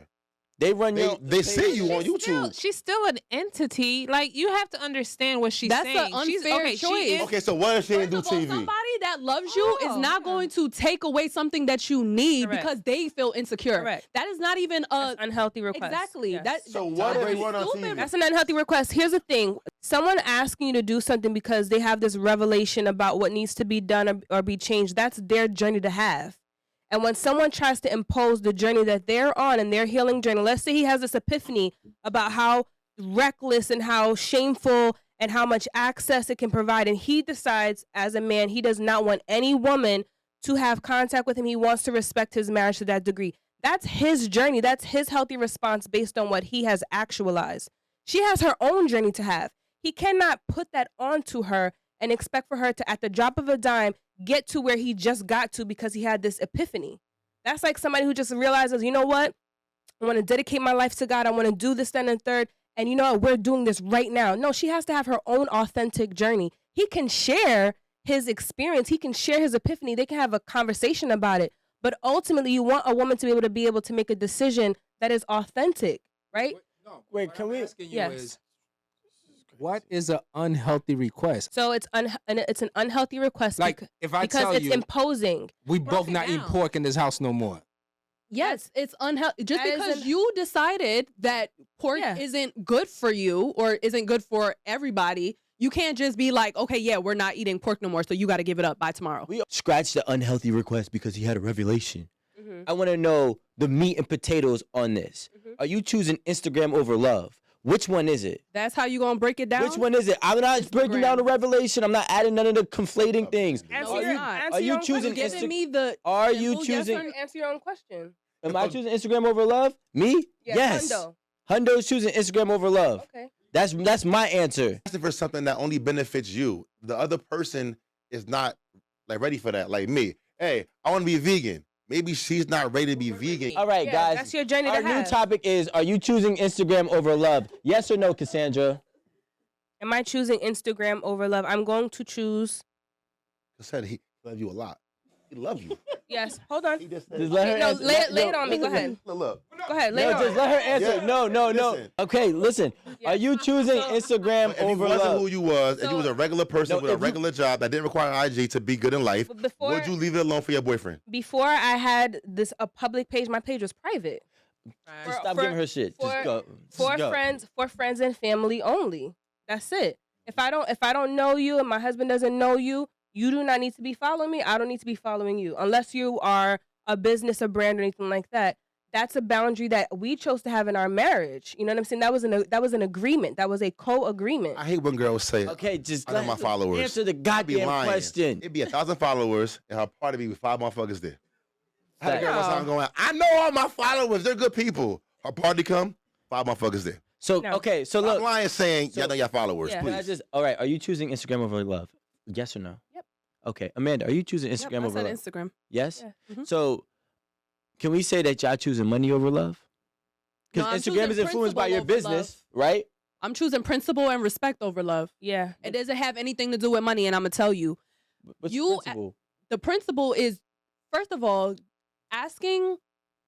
They run your. They see you on She's YouTube. she's still an entity. Like, you have to understand what she's That's saying. an She's unfair okay. choice. She is, Okay, so what if she didn't do First of all, TV? somebody that loves you is not going to take away something that you need Correct. because they feel insecure. Correct. That is not even a That's unhealthy request. exactly. Yes. That So what if you weren't on stupid. TV? That's an unhealthy request. Here's the thing. Someone asking you to do something because they have this revelation about what needs to be done or be changed, that's their journey to have. And when someone tries to impose the journey that they're on and their healing journey, let's say he has this epiphany about how reckless and how shameful and how much access it can provide, and he decides as a man he does not want any woman to have contact with him. He wants to respect his marriage to that degree. That's his journey. That's his healthy response based on what he has actualized. She has her own journey to have. He cannot put that onto her and expect for her to, at the drop of a dime, get to where he just got to because he had this epiphany. That's like somebody who just realizes, you know what? I want to dedicate my life to God. I want to do this, then, and third. And you know what? We're doing this right now. No, she has to have her own authentic journey. He can share his experience. He can share his epiphany. They can have a conversation about it. But ultimately, you want a woman to be able to make a decision that is authentic, right? Wait, can we? Yes. What is an unhealthy request? So it's an unhealthy request Like, if I because tell it's you, imposing. we both it not eating down. pork in this house no more. Yes, it's unhealthy. Just That because isn't- you decided that pork Yeah. isn't good for you or isn't good for everybody, you can't just be like, okay, yeah, we're not eating pork no more, so you got to give it up by tomorrow. We scratched the unhealthy request because he had a revelation. Mhm. I want to know the meat and potatoes on this. Mhm. Are you choosing Instagram over love? Which one is it? That's how you gonna break it down? Which one is it? I'm not breaking down the Instagram. revelation. I'm not adding none of the conflating things. Answer No, your- you're not. answer Are your you own choosing question. Giving me the Are you simple yes choosing? or no. Answer your own question. Am I choosing Instagram over love? Me? Yes. Hundo. Hundo's choosing Instagram over love. Okay. That's my answer. Asking for something that only benefits you. The other person is not like ready for that. Like me. Hey, I want to be vegan. Maybe she's not ready to be vegan. All right, Yeah, guys. that's your journey Our to new have. topic is: are you choosing Instagram over love? Yes or no, Cassandra? Am I choosing Instagram over love? I'm going to choose. I said he loves you a lot. He loves you. Yes. Hold on. He just said, Just let her No, answer. lay it on me. Go ahead. Look. Go ahead. Lay No, it on. just let her answer. Yeah. No. Listen. Okay, listen. Yeah. Are you choosing Instagram If you over wasn't love? who you was, and you was a regular person No, with a if you- regular job that didn't require IG to be good in life, But before- would you leave it alone for your boyfriend? Before I had a public page, my page was private. Just stop for- giving her shit. Just for- go. Just For go. friends and family only. That's it. If I don't know you and my husband doesn't know you, you do not need to be following me. I don't need to be following you unless you are a business, a brand, or anything like that. That's a boundary that we chose to have in our marriage. You know what I'm saying? That was an agreement. That was a co-agreement. I hate when girls say, Okay, just I know let my her followers. answer the I'd be goddamn lying. question. It'd be 1,000 followers, and her party be with 5 motherfuckers there. I had a girl one Wow. time going, I know all my followers. They're good people. Her party come, 5 motherfuckers there. So No. okay, so I'm look. lying saying, So- y'all know your followers, Yeah. Can I please. just? All right. Are you choosing Instagram over love? Yes or no? Yep. Okay, Amanda, are you choosing Yep, Instagram I over said love? Instagram. Yes. Yeah. Mhm. So, can we say that y'all choosing money over love? No, Because I'm Instagram choosing is influenced by your principle over business, right? I'm choosing principle and respect over love. Yeah. It doesn't have anything to do with money, and I'm gonna tell you. What's You- the principle? The principle is, first of all, asking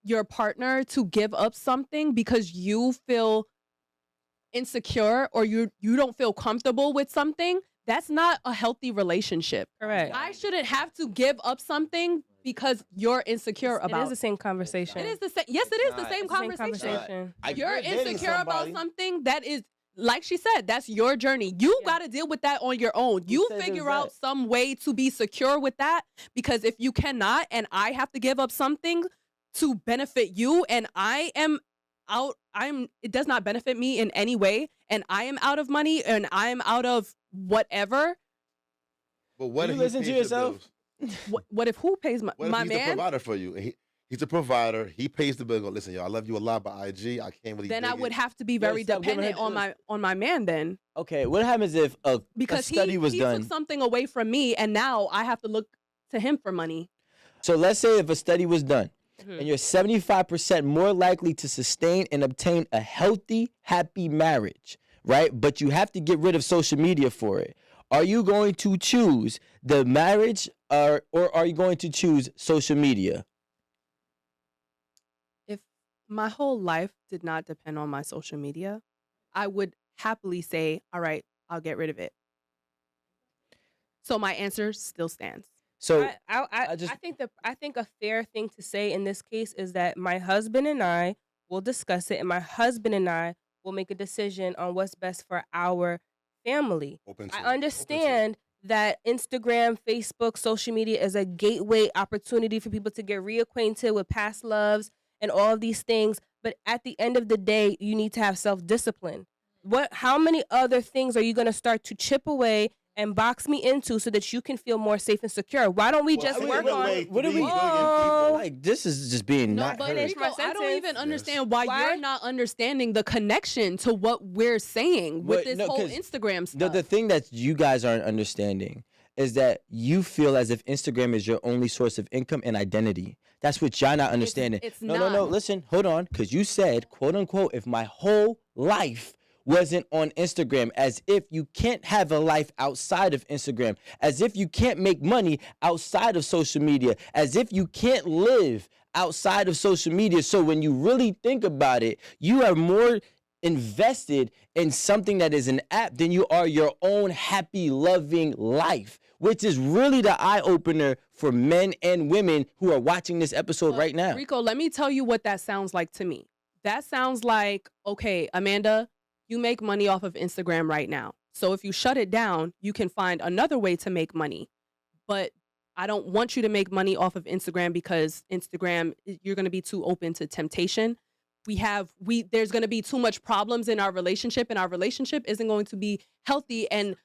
your partner to give up something because you feel insecure or you don't feel comfortable with something. That's not a healthy relationship. Correct. I shouldn't have to give up something because you're insecure It about is the same conversation. It is the same. Yes, it is the not. same It's the same conversation. conversation. You're dating insecure about somebody. something that is, like she said, that's your journey. You Yeah. got to deal with that on your own. You said it figure was out that? some way to be secure with that, because if you cannot and I have to give up something to benefit you and I am out, it does not benefit me in any way, and I am out of money and I am out of whatever. But what You if he listen to pays your yourself? bills? What if who pays my What if he's the man? provider for you? And he's a provider. He pays the bill. Go, listen, y'all, I love you a lot, but IG, I can't really Then dig I would it. have to be very stop giving her dependent on my man then. Okay, what happens if a Because study was he done? took something away from me and now I have to look to him for money. So let's say if a study was done and you're 75% more likely to sustain and obtain a healthy, happy marriage, right? But you have to get rid of social media for it. Are you going to choose the marriage or are you going to choose social media? If my whole life did not depend on my social media, I would happily say, all right, I'll get rid of it. So my answer still stands. So I think a fair thing to say in this case is that my husband and I will discuss it, and my husband and I will make a decision on what's best for our family. I understand that Instagram, Facebook, social media is a gateway opportunity for people to get reacquainted with past loves and all of these things. But at the end of the day, you need to have self-discipline. How many other things are you going to start to chip away and box me into so that you can feel more safe and secure? Why don't we just work on what are we like? This is just being not but heard. Rico, I don't even understand why you're not understanding the connection to what we're saying with this whole Instagram stuff. The thing that you guys aren't understanding is that you feel as if Instagram is your only source of income and identity. That's what y'all not understanding. It's no, not. No, listen, hold on, because you said, quote unquote, if my whole life wasn't on Instagram, as if you can't have a life outside of Instagram, as if you can't make money outside of social media, as if you can't live outside of social media. So when you really think about it, you are more invested in something that is an app than you are your own happy, loving life, which is really the eye-opener for men and women who are watching this episode right now. Rico, let me tell you what that sounds like to me. That sounds like, okay, Amanda, you make money off of Instagram right now. So if you shut it down, you can find another way to make money. But I don't want you to make money off of Instagram because Instagram, you're going to be too open to temptation. There's going to be too much problems in our relationship, and our relationship isn't going to be healthy. And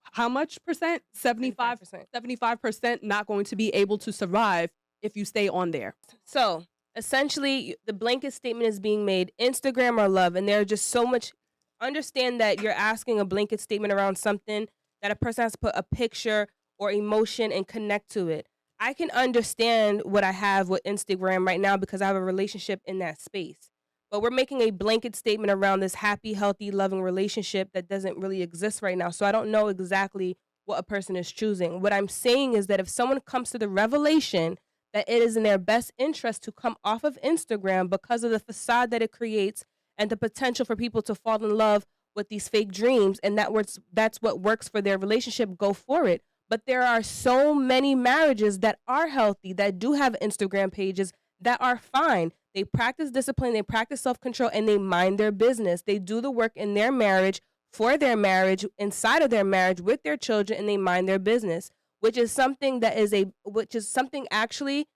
how much percent? 75% not going to be able to survive if you stay on there. So essentially, the blanket statement is being made, Instagram or love, and there's just so much. Understand that you're asking a blanket statement around something that a person has to put a picture or emotion and connect to it. I can understand what I have with Instagram right now because I have a relationship in that space. But we're making a blanket statement around this happy, healthy, loving relationship that doesn't really exist right now. So I don't know exactly what a person is choosing. What I'm saying is that if someone comes to the revelation that it is in their best interest to come off of Instagram because of the facade that it creates and the potential for people to fall in love with these fake dreams, and that's what works for their relationship, go for it. But there are so many marriages that are healthy, that do have Instagram pages, that are fine. They practice discipline, they practice self-control, and they mind their business. They do the work in their marriage, for their marriage, inside of their marriage, with their children, and they mind their business. Which is something actually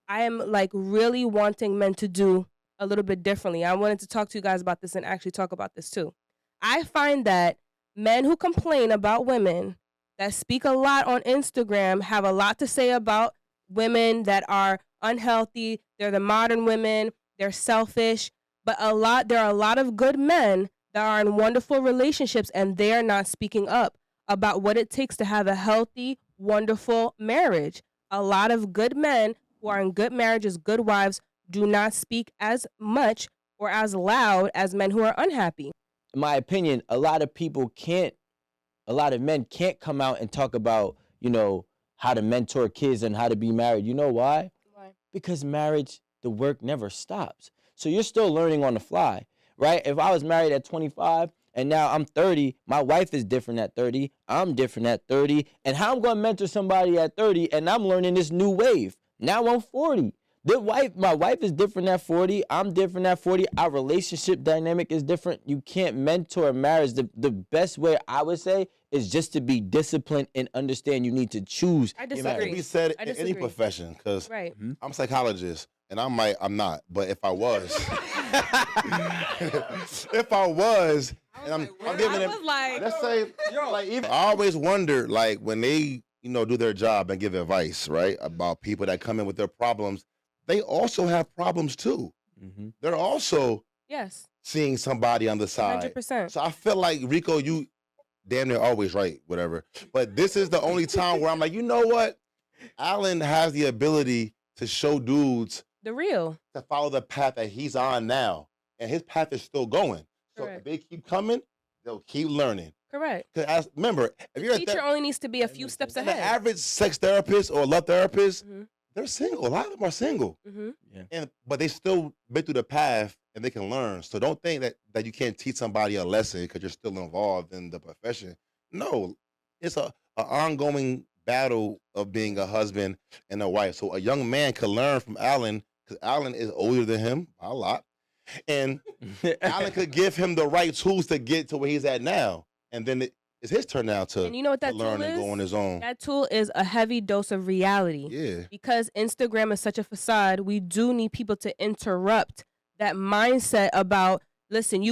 I am like really wanting men to do a little bit differently. I wanted to talk to you guys about this and actually talk about this too. I find that men who complain about women that speak a lot on Instagram have a lot to say about women that are unhealthy. They're the modern women. They're selfish. But there are a lot of good men that are in wonderful relationships, and they are not speaking up about what it takes to have a healthy, wonderful marriage. A lot of good men who are in good marriages, good wives, do not speak as much or as loud as men who are unhappy. In my opinion, a lot of men can't come out and talk about, how to mentor kids and how to be married. You know why? Why? Because marriage, the work never stops. So you're still learning on the fly, right? If I was married at 25 and now I'm 30, my wife is different at 30, I'm different at 30, and how I'm going to mentor somebody at 30 and I'm learning this new wave. Now I'm 40. My wife is different at 40. I'm different at 40. Our relationship dynamic is different. You can't mentor a marriage. The best way I would say is just to be disciplined and understand you need to choose. I disagree. That can be said in any profession, because I'm a psychologist and I'm not. But if I was, and I'm giving them, let's say, I always wondered, when they, do their job and give advice, right, about people that come in with their problems. They also have problems too. Mm-hmm. They're also seeing somebody on the side. 100%. So I feel like, Rico, you damn near always right, whatever. But this is the only time where I'm like, you know what? Alan has the ability to show dudes the real to follow the path that he's on now, and his path is still going. So Correct. if they keep coming, they'll keep learning. Correct. Because remember, if you're Teacher only needs to be a few steps the ahead. average sex therapist or love therapist, Mhm. they're single. A lot of them are single, Mhm. but they still been through the path and they can learn. So don't think that you can't teach somebody a lesson because you're still involved in the profession. No, it's an ongoing battle of being a husband and a wife. So a young man can learn from Alan because Alan is older than him by a lot, and Alan could give him the right tools to get to where he's at now. And then it's his turn now to, And you know what that learn tool and is? go on his own. That tool is a heavy dose of reality. Yeah. Because Instagram is such a facade, we do need people to interrupt that mindset about, listen, I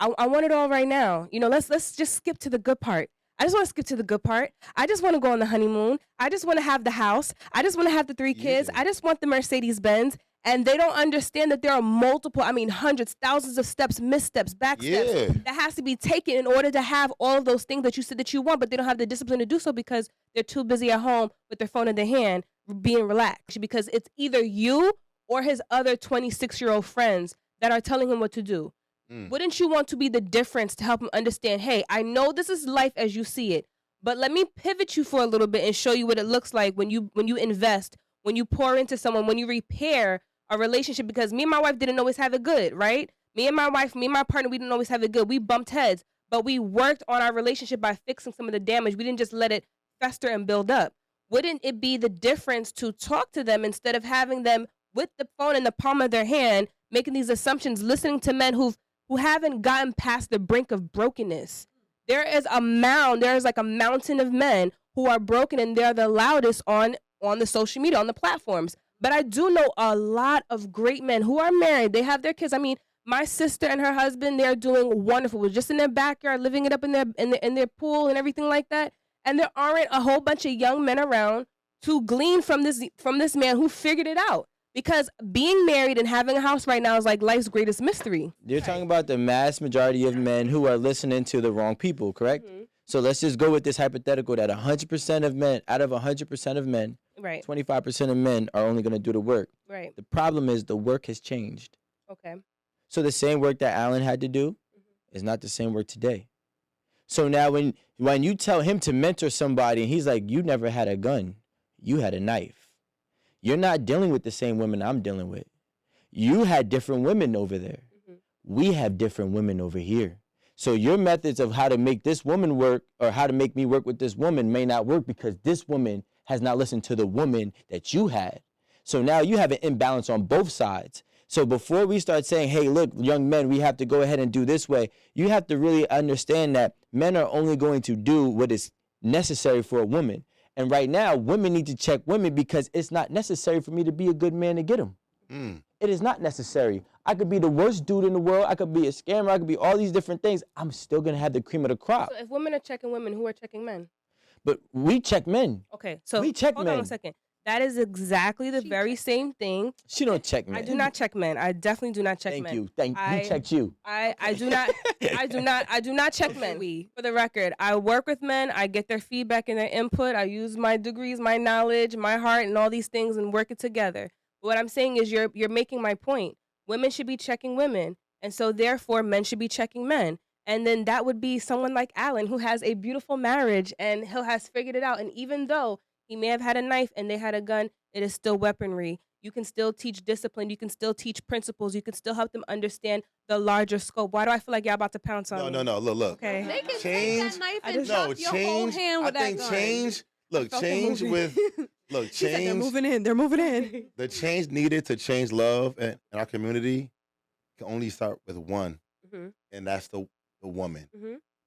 want it all right now. Let's just skip to the good part. I just want to skip to the good part. I just want to go on the honeymoon. I just want to have the house. I just want to have the 3 kids. Yeah. I just want the Mercedes Benz. And they don't understand that there are multiple, hundreds, thousands of steps, missteps, back steps that has to be taken in order to have all of those things that you said that you want, but they don't have the discipline to do so because they're too busy at home with their phone in their hand, being relaxed. Because it's either you or his other 26-year-old friends that are telling him what to do. Wouldn't you want to be the difference to help him understand, hey, I know this is life as you see it, but let me pivot you for a little bit and show you what it looks like when you invest, when you pour into someone, when you repair a relationship, because me and my wife didn't always have it good, right? Me and my partner, we didn't always have it good. We bumped heads, but we worked on our relationship by fixing some of the damage. We didn't just let it fester and build up. Wouldn't it be the difference to talk to them instead of having them with the phone in the palm of their hand, making these assumptions, listening to men who haven't gotten past the brink of brokenness? There is like a mountain of men who are broken, and they're the loudest on the social media, on the platforms. But I do know a lot of great men who are married. They have their kids. My sister and her husband, they're doing wonderful. We're just in their backyard, living it up in their pool and everything like that. And there aren't a whole bunch of young men around to glean from this man who figured it out. Because being married and having a house right now is like life's greatest mystery. You're talking about the mass majority of men who are listening to the wrong people, correct? Mm-hmm. So let's just go with this hypothetical that 100% of men, out of 100% of men, right, 25% of men are only going to do the work. Right. The problem is the work has changed. Okay. So the same work that Alan had to do is not the same work today. So now when you tell him to mentor somebody and he's like, you never had a gun, you had a knife. You're not dealing with the same women I'm dealing with. You had different women over there. Mm-hmm. We have different women over here. So your methods of how to make this woman work or how to make me work with this woman may not work because this woman has not listened to the woman that you had. So now you have an imbalance on both sides. So before we start saying, hey, look, young men, we have to go ahead and do this way, you have to really understand that men are only going to do what is necessary for a woman. And right now, women need to check women because it's not necessary for me to be a good man to get them. It is not necessary. I could be the worst dude in the world. I could be a scammer. I could be all these different things. I'm still going to have the cream of the crop. So if women are checking women, who are checking men? But we check men. Okay, so we check hold men. on a second. That is exactly the same thing. She don't check men. I do not check men. I definitely do not check men. Thank you. He checked you. I do not check men. For the record, I work with men. I get their feedback and their input. I use my degrees, my knowledge, my heart, and all these things and work it together. But what I'm saying is you're making my point. Women should be checking women. And so therefore men should be checking men. And then that would be someone like Alan who has a beautiful marriage and he has figured it out. And even though he may have had a knife and they had a gun, it is still weaponry. You can still teach discipline. You can still teach principles. You can still help them understand the larger scope. Why do I feel like y'all about to pounce on me? No. Look. Okay. They can change. take that knife and chop your whole hand with that gun. Change. Look, change with. Look, change. They're moving in. They're moving in. The change needed to change love in our community can only start with one, and that's the woman.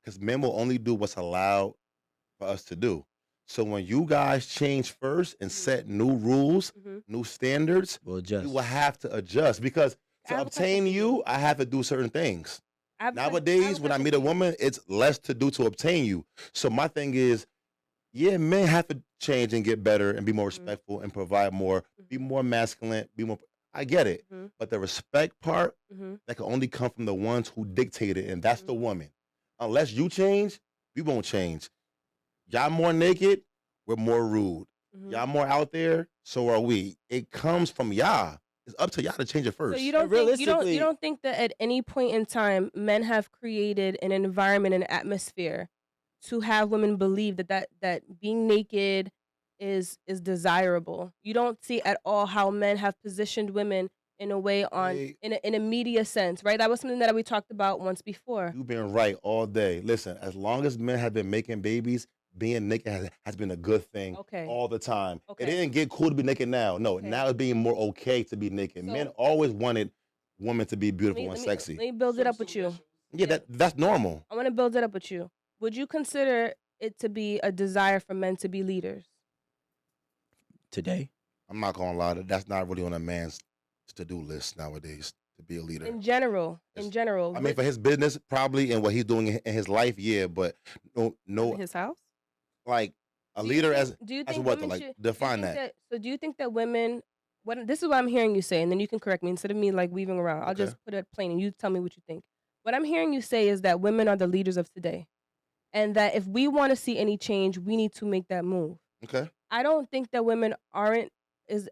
Because men will only do what's allowed for us to do. So when you guys change first and set new rules, new standards, we'll adjust. You will have to adjust because to obtain you, I have to do certain things. Nowadays, when I meet a woman, it's less to do to obtain you. So my thing is, yeah, men have to change and get better and be more respectful and provide more, be more masculine, be more. I get it. But the respect part, that can only come from the ones who dictate it, and that's the woman. Unless you change, we won't change. Y'all more naked, we're more rude. Mm-hmm. Y'all more out there, so are we. It comes from y'all. It's up to y'all to change it first. So you don't think that at any point in time men have created an environment, an atmosphere to have women believe that being naked is desirable. You don't see at all how men have positioned women in a way in a media sense, right? That was something that we talked about once before. You've been right all day. Listen, as long as men have been making babies, being naked has been a good thing all the time. Okay. It didn't get cool to be naked now. No, now it's being more okay to be naked. Men always wanted women to be beautiful and sexy. Let me build it up with you. Yeah, that's normal. I want to build it up with you. Would you consider it to be a desire for men to be leaders? Today? I'm not going to lie, that's not really on a man's to-do list nowadays to be a leader. In general. I mean, for his business, probably, and what he's doing in his life, yeah, but no. In his house? Like, a leader as what, though? Like, define that. So do you think that women, this is what I'm hearing you say, and then you can correct me instead of me, like, weaving around. I'll just put it plain, and you tell me what you think. What I'm hearing you say is that women are the leaders of today, and that if we want to see any change, we need to make that move. Okay. I don't think that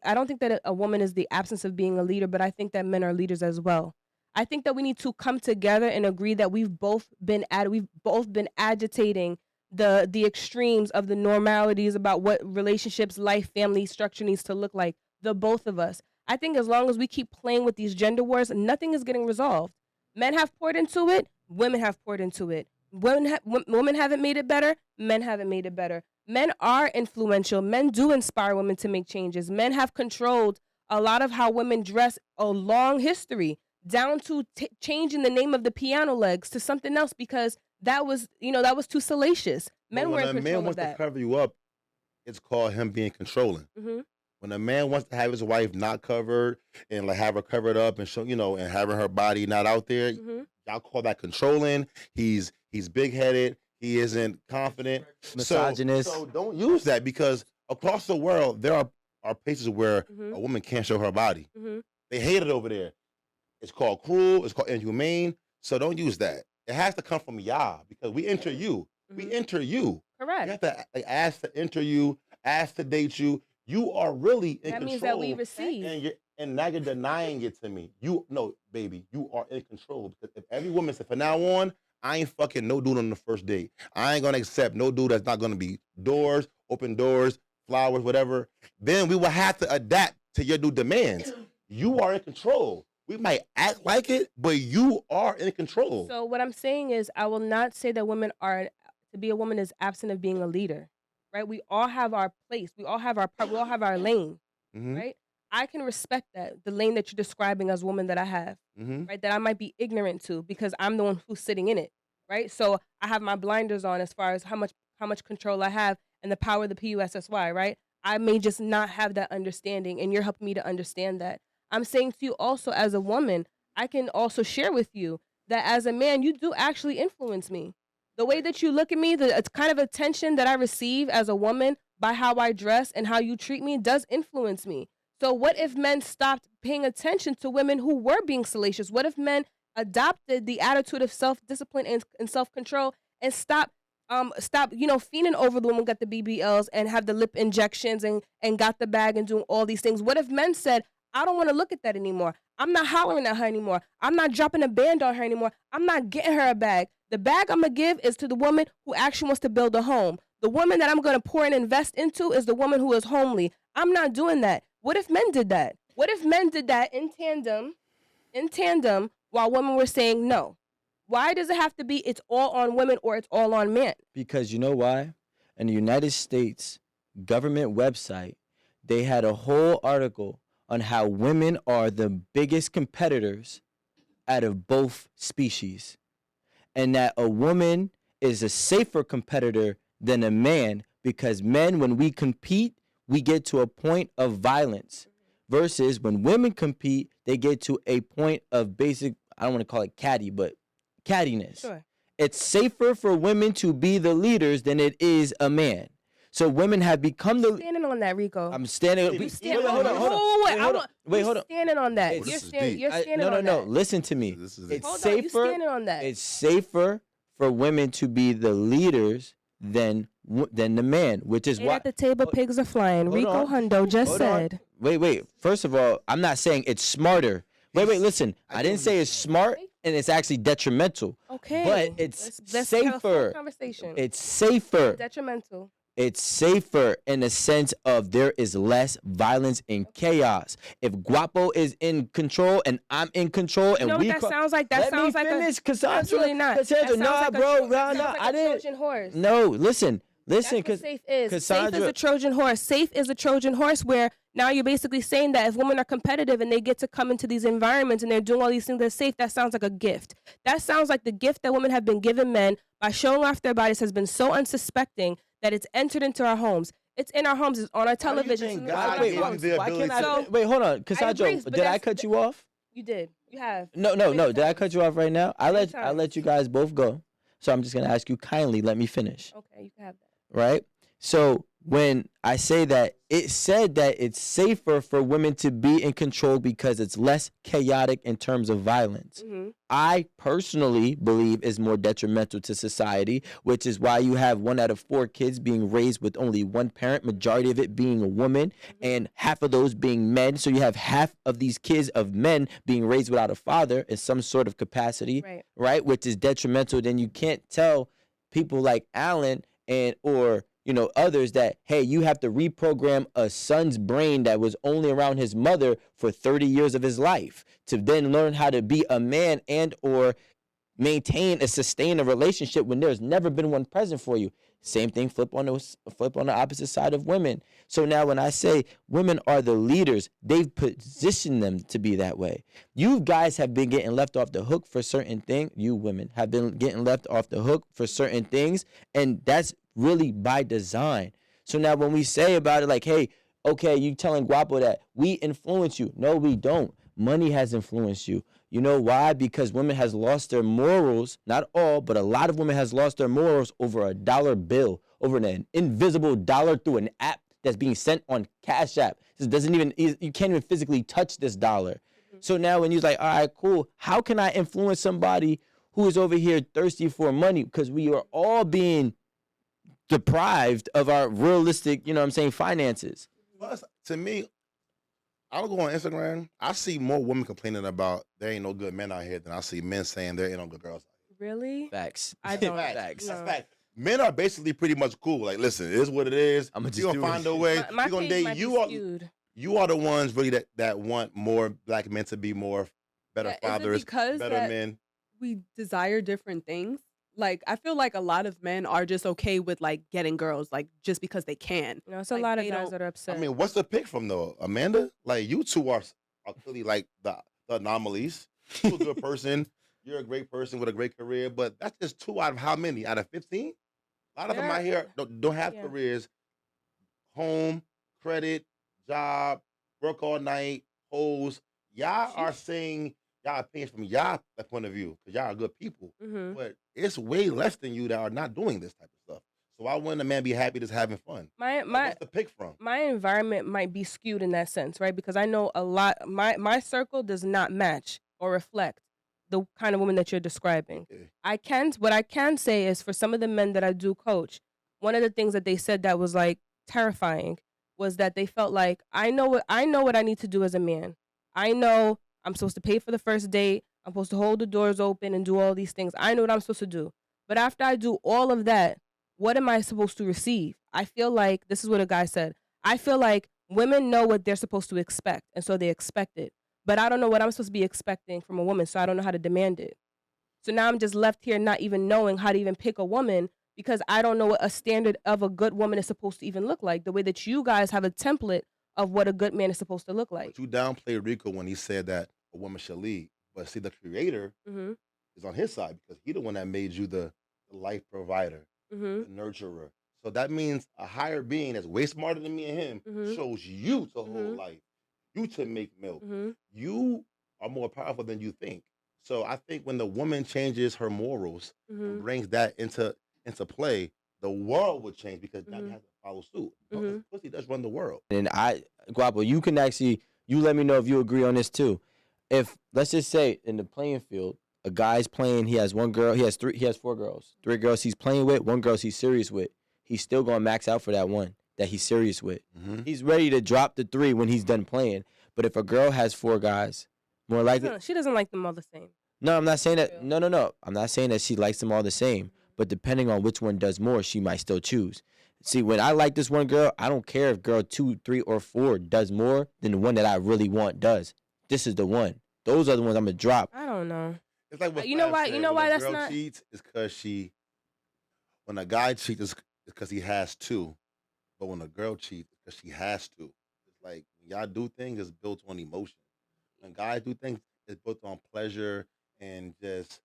I don't think that a woman is the absence of being a leader, but I think that men are leaders as well. I think that we need to come together and agree that we've both been agitating the extremes of the normalities about what relationships, life, family structure needs to look like. The both of us. I think as long as we keep playing with these gender wars, nothing is getting resolved. Men have poured into it. Women have poured into it. Women haven't made it better. Men haven't made it better. Men are influential. Men do inspire women to make changes. Men have controlled a lot of how women dress, a long history, down to changing the name of the piano legs to something else because that was too salacious. Men were in control of that. When a man wants to cover you up, it's called him being controlling. Mm-hmm. When a man wants to have his wife not covered and like have her covered up and show, and having her body not out there, y'all call that controlling. He's big-headed. He isn't confident. Misogynist. So don't use that because across the world, there are places where a woman can't show her body. Mm-hmm. They hate it over there. It's called cruel. It's called inhumane. So don't use that. It has to come from y'all because we enter you. We enter you. Correct. You have to ask to enter you, ask to date you. You are really in control. That means that we receive. And now you're denying it to me. No, baby, you are in control. Because if every woman said, from now on, I ain't fucking no dude on the first date. I ain't gonna accept no dude that's not gonna be open doors, flowers, whatever. Then we will have to adapt to your new demands. You are in control. We might act like it, but you are in control. So what I'm saying is I will not say that to be a woman is absent of being a leader, right? We all have our place. We all have our part. We all have our lane, right? I can respect that, the lane that you're describing as woman that I have, right? That I might be ignorant to because I'm the one who's sitting in it, right? So I have my blinders on as far as how much control I have and the power of the PUSSY, right? I may just not have that understanding, and you're helping me to understand that. I'm saying to you also as a woman, I can also share with you that as a man, you do actually influence me. The way that you look at me, the kind of attention that I receive as a woman by how I dress and how you treat me does influence me. So what if men stopped paying attention to women who were being salacious? What if men adopted the attitude of self-discipline and self-control and stop fiending over the woman who got the BBLs and have the lip injections and got the bag and doing all these things? What if men said, I don't want to look at that anymore. I'm not hollering at her anymore. I'm not dropping a band on her anymore. I'm not getting her a bag. The bag I'm going to give is to the woman who actually wants to build a home. The woman that I'm going to pour and invest into is the woman who is homely. I'm not doing that. What if men did that? What if men did that in tandem while women were saying no? Why does it have to be it's all on women or it's all on men? Because you know why? In the United States government website, they had a whole article on how women are the biggest competitors out of both species. And that a woman is a safer competitor than a man because men, when we compete, we get to a point of violence versus when women compete, they get to a point of basic, I don't want to call it catty, but cattiness. Sure. It's safer for women to be the leaders than it is a man. So women have become the... Standing on that, Rico. I'm standing... Hold on. Standing on that. You're standing on that. No. Listen to me. Hold on, you're standing on that. It's safer for women to be the leaders than than the man, which is why at the table pigs are flying. Hold Rico on. Hundo just Hold on. said. Wait. First of all, I'm not saying it's smarter. Wait, listen. I didn't say it's smart and it's actually detrimental. Okay. But it's let's have a full safer. conversation. It's safer. Detrimental. It's safer in the sense of there is less violence and chaos. If Guapo is in control and I'm in control and what that sounds like? That sounds like Cassandra. Absolutely not. Cassandra, That bro. sounds No, like I didn't. Trojan horse. No, listen. That's what safe is. Safe is a Trojan horse. Safe is a Trojan horse where now you're basically saying that if women are competitive and they get to come into these environments and they're doing all these things that's safe, that sounds like a gift. That sounds like the gift that women have been given men by showing off their bodies has been so unsuspecting that it's entered into our homes. It's in our homes. It's on our television. Wait, hold on. Cassandra, did I cut you off? You did. You have. No. Did I cut you off right now? I let you guys both go. So I'm just going to ask you kindly, let me finish. Okay, you can have that. Right? So when I say that, it said that it's safer for women to be in control because it's less chaotic in terms of violence. Mm-hmm. I personally believe is more detrimental to society, which is why you have 1 out of 4 kids being raised with only one parent, majority of it being a woman, and half of those being men. So you have half of these kids of men being raised without a father in some sort of capacity, right? Which is detrimental. Then you can't tell people like Alan or others that, hey, you have to reprogram a son's brain that was only around his mother for 30 years of his life to then learn how to be a man and or sustain a relationship when there's never been one present for you. Same thing, flip on the opposite side of women. So now when I say women are the leaders, they've positioned them to be that way. You guys have been getting left off the hook for certain things. You women have been getting left off the hook for certain things, and that's really by design. So now when we say about it like, hey, okay, you telling Guapo that we influence you. No, we don't. Money has influenced you. You know why? Because women has lost their morals, not all, but a lot of women has lost their morals over a dollar bill, over an invisible dollar through an app that's being sent on Cash App. You can't even physically touch this dollar. So now when you're like, all right, cool, how can I influence somebody who is over here thirsty for money? Because we are all being deprived of our realistic, finances. Plus, to me, I'll go on Instagram. I see more women complaining about there ain't no good men out here than I see men saying there ain't no good girls out here. Really? Facts. I don't. Facts. No. That's fact. Men are basically pretty much cool. Like, listen, it is what it is. I'm gonna find a way. My gonna page date. might be skewed. You are the ones really that want more black men to be better fathers, better men. We desire different things. Like, I feel like a lot of men are just okay with like getting girls, like just because they can. It's a lot of guys that are upset. I mean, what's the pick from though, Amanda? Like, you two are clearly like the anomalies. You're a good person. You're a great person with a great career, but that's just 2 out of how many? Out of 15? A lot of them out here don't have careers. Home, credit, job, work all night, hoes. Y'all are saying y'all opinions from y'all point of view because y'all are good people. Mm-hmm. But it's way less than you that are not doing this type of stuff. So why wouldn't a man be happy just having fun? What's the pick from? My environment might be skewed in that sense, right? Because I know a lot. My circle does not match or reflect the kind of woman that you're describing. Okay. What I can say is for some of the men that I do coach, one of the things that they said that was like terrifying was that they felt like I know what I need to do as a man. I know I'm supposed to pay for the first date. I'm supposed to hold the doors open and do all these things. I know what I'm supposed to do. But after I do all of that, what am I supposed to receive? I feel like, this is what a guy said, I feel like women know what they're supposed to expect, and so they expect it. But I don't know what I'm supposed to be expecting from a woman, so I don't know how to demand it. So now I'm just left here not even knowing how to even pick a woman because I don't know what a standard of a good woman is supposed to even look like, the way that you guys have a template of what a good man is supposed to look like. But you downplayed Rico when he said that a woman should lead. But see, the creator is on his side because he's the one that made you the life provider, the nurturer. So that means a higher being that's way smarter than me and him chose you to hold life, you to make milk. You are more powerful than you think. So I think when the woman changes her morals and brings that into play, the world would change because now you have to follow suit. Pussy does run the world. And Guapo, you can actually, you let me know if you agree on this too. If, let's just say in the playing field, a guy's playing, he has one girl, he has 4 girls. 3 girls he's playing with, 1 girl he's serious with. he's still gonna max out for that one that he's serious with. He's ready to drop the 3 when he's done playing. But if a girl has 4 guys, more likely she doesn't like them all the same. No, I'm not saying that. No. I'm not saying that she likes them all the same. But depending on which one does more, she might still choose. See, when I like this one girl, I don't care if girl 2, 3, or 4 does more than the one that I really want does. This is the one. Those are the ones I'm gonna drop. I don't know. It's like what you know why? said, You know when why a that's girl not. Cheats is because she. When a guy cheats, it's because he has to. But when a girl cheats, it's because she has to. It's like when y'all do things, it's built on emotion. When guys do things, it's built on pleasure and just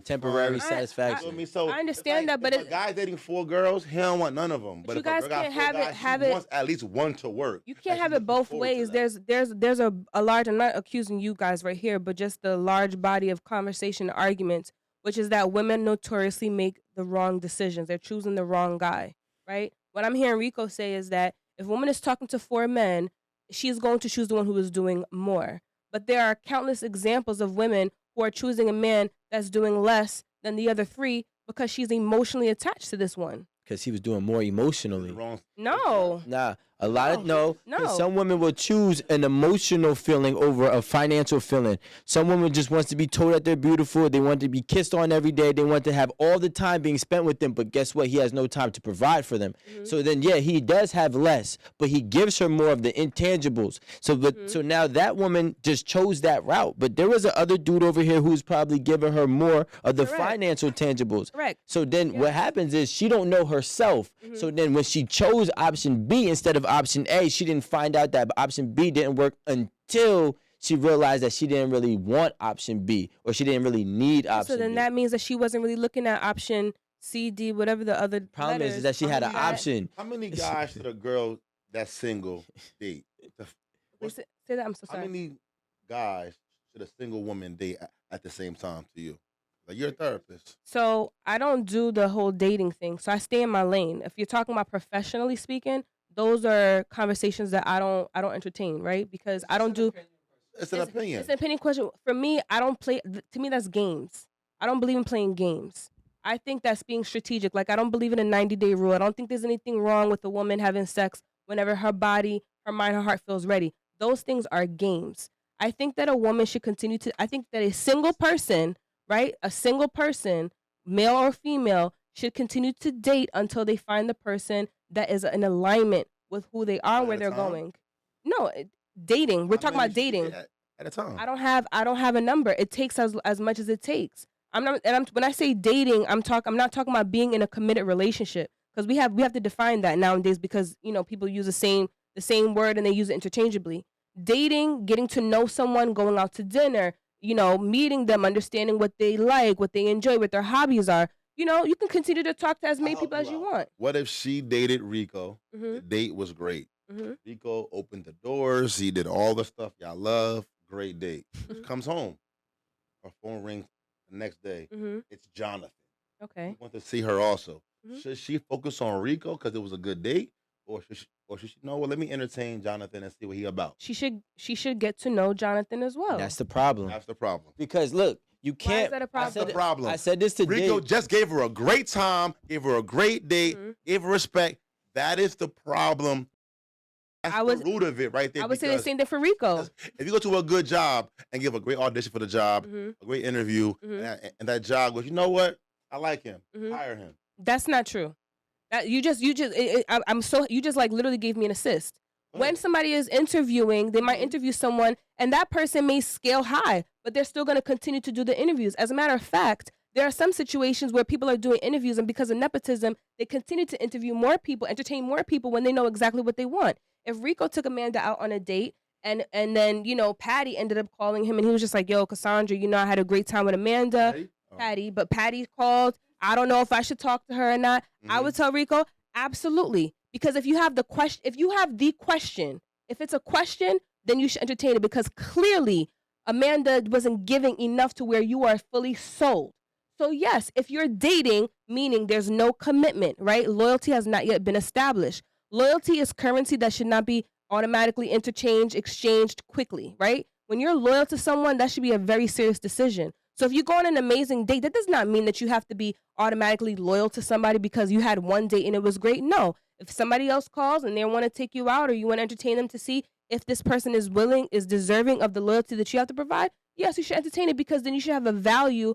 temporary fun. satisfaction. You know what I mean? So I understand that, but if a guy dating 4 girls, he don't want none of them. But you if a guys girl got can't 4 have guys, it. Have she it. wants at least one to work. You can't And have she's it both looking forward to ways. that. There's a large. I'm not accusing you guys right here, but just the large body of conversation and arguments, which is that women notoriously make the wrong decisions. They're choosing the wrong guy, right? What I'm hearing Rico say is that if a woman is talking to 4 men, she's going to choose the one who is doing more. But there are countless examples of women who are choosing a man that's doing less than the other 3 because she's emotionally attached to this one. Because he was doing more emotionally. No. Nah, a lot of no. No. Some women will choose an emotional feeling over a financial feeling. Some women just wants to be told that they're beautiful. They want to be kissed on every day. They want to have all the time being spent with them. But guess what? He has no time to provide for them. So then, yeah, he does have less, but he gives her more of the intangibles. So, so now that woman just chose that route. But there was another dude over here who's probably giving her more of the financial tangibles. Correct. So then what happens is she don't know herself. So then when she chose option B instead of option A, she didn't find out that option B didn't work until she realized that she didn't really want option B or she didn't really need option B. So then that means that she wasn't really looking at option C, D, whatever the other problem is that she had an option. How many guys should a girl that's single date? Say that. I'm so sorry. How many guys should a single woman date at the same time to you? Like, you're a therapist. So I don't do the whole dating thing. So I stay in my lane. If you're talking about professionally speaking, those are conversations that I don't entertain, right? Because I don't do. It's an opinion. It's an opinion question. For me, I don't play. To me, that's games. I don't believe in playing games. I think that's being strategic. Like, I don't believe in a 90-day rule. I don't think there's anything wrong with a woman having sex whenever her body, her mind, her heart feels ready. Those things are games. I think that a woman should continue to. I think that a single person, right? A single person, male or female, should continue to date until they find the person that is in alignment with who they are and where they're going. No, dating. We're talking about dating. At a time. I don't have a number. It takes as much as it takes. When I say dating, I'm not talking about being in a committed relationship, because we have to define that nowadays, because people use the same word and they use it interchangeably. Dating, getting to know someone, going out to dinner, meeting them, understanding what they like, what they enjoy, what their hobbies are. You can continue to talk to as many people as you want. What if she dated Rico? The date was great. Rico opened the doors. He did all the stuff y'all love. Great date. Comes home. Her phone rings the next day. It's Jonathan. Okay. He wants to see her also. Should she focus on Rico because it was a good date? Or should she know, well, let me entertain Jonathan and see what he about? She should get to know Jonathan as well. That's the problem. That's the problem. Because look, you can't. Why is that a problem? That's the problem. I said this today. Rico just gave her a great time, gave her a great date, gave her respect. That is the problem. That's the root of it right there. I would say the same thing for Rico. If you go to a good job and give a great audition for the job, a great interview, and that job goes, you know what? I like him. Hire him. That's not true. You just like literally gave me an assist. When somebody is interviewing, they might interview someone and that person may scale high, but they're still going to continue to do the interviews. As a matter of fact, there are some situations where people are doing interviews and because of nepotism, they continue to interview more people, entertain more people when they know exactly what they want. If Rico took Amanda out on a date and then, Patty ended up calling him and he was just like, yo, Cassandra, I had a great time with Amanda, Patty, but Patty called. I don't know if I should talk to her or not. I would tell Rico, absolutely. Because if you have the question, if it's a question, then you should entertain it, because clearly Amanda wasn't giving enough to where you are fully sold. So yes, if you're dating, meaning there's no commitment, right? Loyalty has not yet been established. Loyalty is currency that should not be automatically exchanged quickly, right? When you're loyal to someone, that should be a very serious decision. So if you go on an amazing date, that does not mean that you have to be automatically loyal to somebody because you had one date and it was great. No. If somebody else calls and they want to take you out or you want to entertain them to see if this person is deserving of the loyalty that you have to provide, yes, you should entertain it because then you should have a value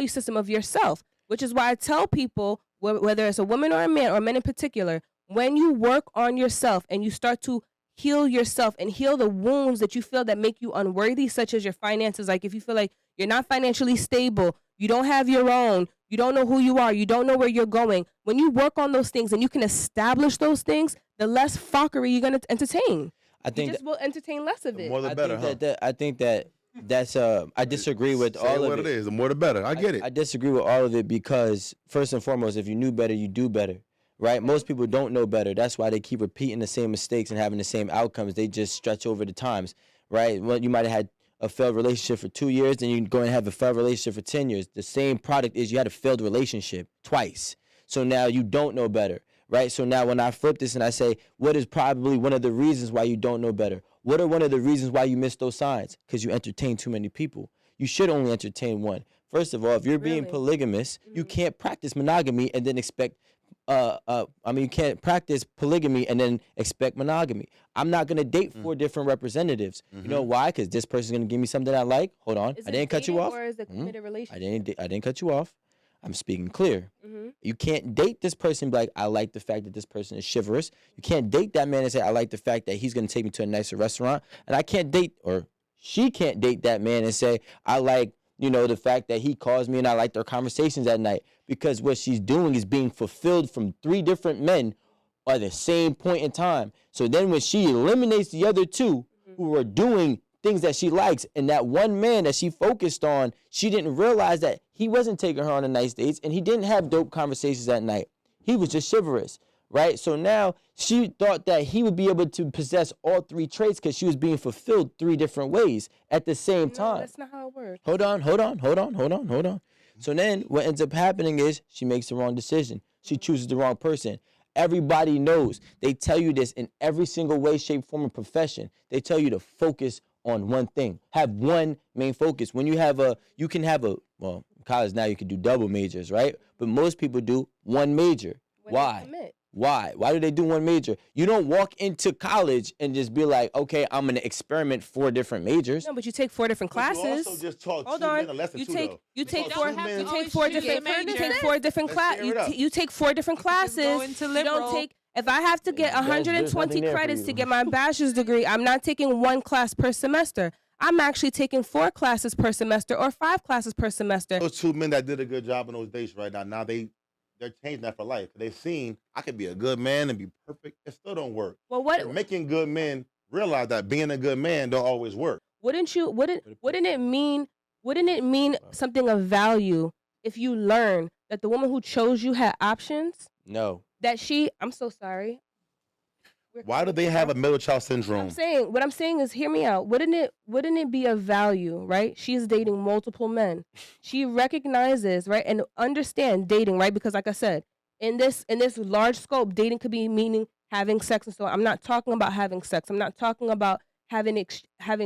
system of yourself, which is why I tell people, whether it's a woman or a man or men in particular, when you work on yourself and you start to heal yourself and heal the wounds that you feel that make you unworthy, such as your finances. Like if you feel like you're not financially stable, you don't have your own, you don't know who you are, you don't know where you're going. When you work on those things and you can establish those things, the less fuckery you're going to entertain. I think you just will entertain less of it. The more the better, I think that's I disagree with all of it. It is. The more the better. I get it. I disagree with all of it because first and foremost, if you knew better, you do better. Right? Most people don't know better. That's why they keep repeating the same mistakes and having the same outcomes. They just stretch over the times, right? Well, you might have had a failed relationship for 2 years, then you go and have a failed relationship for 10 years. The same product is you had a failed relationship twice. So now you don't know better, right? So now when I flip this and I say, what is probably one of the reasons why you don't know better? What are one of the reasons why you miss those signs? Because you entertain too many people. You should only entertain one. First of all, if you're being polygamous, you can't practice monogamy and then expect you can't practice polygamy and then expect monogamy. I'm not going to date 4 different representatives. You know why? Because this person's going to give me something I like. Hold on. I didn't cut you off. Or is it committed relationship? I didn't cut you off. I'm speaking clear. You can't date this person and be like, I like the fact that this person is chivalrous. You can't date that man and say, I like the fact that he's going to take me to a nicer restaurant. And I can't date, or she can't date that man and say, I like, the fact that he calls me and I like their conversations at night. Because what she's doing is being fulfilled from 3 different men at the same point in time. So then when she eliminates the other 2 who are doing things that she likes, and that one man that she focused on, she didn't realize that he wasn't taking her on a nice dates and he didn't have dope conversations at night. He was just chivalrous, right? So now she thought that he would be able to possess all 3 traits because she was being fulfilled 3 different ways at the same time. That's not how it works. Hold on. So then what ends up happening is she makes the wrong decision. She chooses the wrong person. Everybody knows. They tell you this in every single way, shape, form, and profession. They tell you to focus on one thing. Have one main focus. When you have in college now you can do double majors, right? But most people do one major. Why? Why? Why do they do one major? You don't walk into college and just be like, okay, I'm going to experiment 4 different majors. No, but you take 4 different classes. You also just taught Hold 2 on. men a lesson You too, take though. you take 4 different Let's hear it up. you take 4 different classes. You don't take. If I have to get 120 credits to get my bachelor's degree, I'm not taking 1 class per semester. I'm actually taking 4 classes per semester or 5 classes per semester. Those 2 men that did a good job on those dates right now they're changing that for life. They've seen I could be a good man and be perfect. It still don't work. Well, They're making good men realize that being a good man don't always work. Wouldn't it mean something of value if you learn that the woman who chose you had options? No. I'm so sorry. Why do they have a middle child syndrome? What I'm saying is, hear me out. Wouldn't it be of value, right? She's dating multiple men. She recognizes, right, and understand dating, right? Because like I said, in this large scope, dating could be meaning having sex and so on. I'm not talking about having sex. I'm not talking about having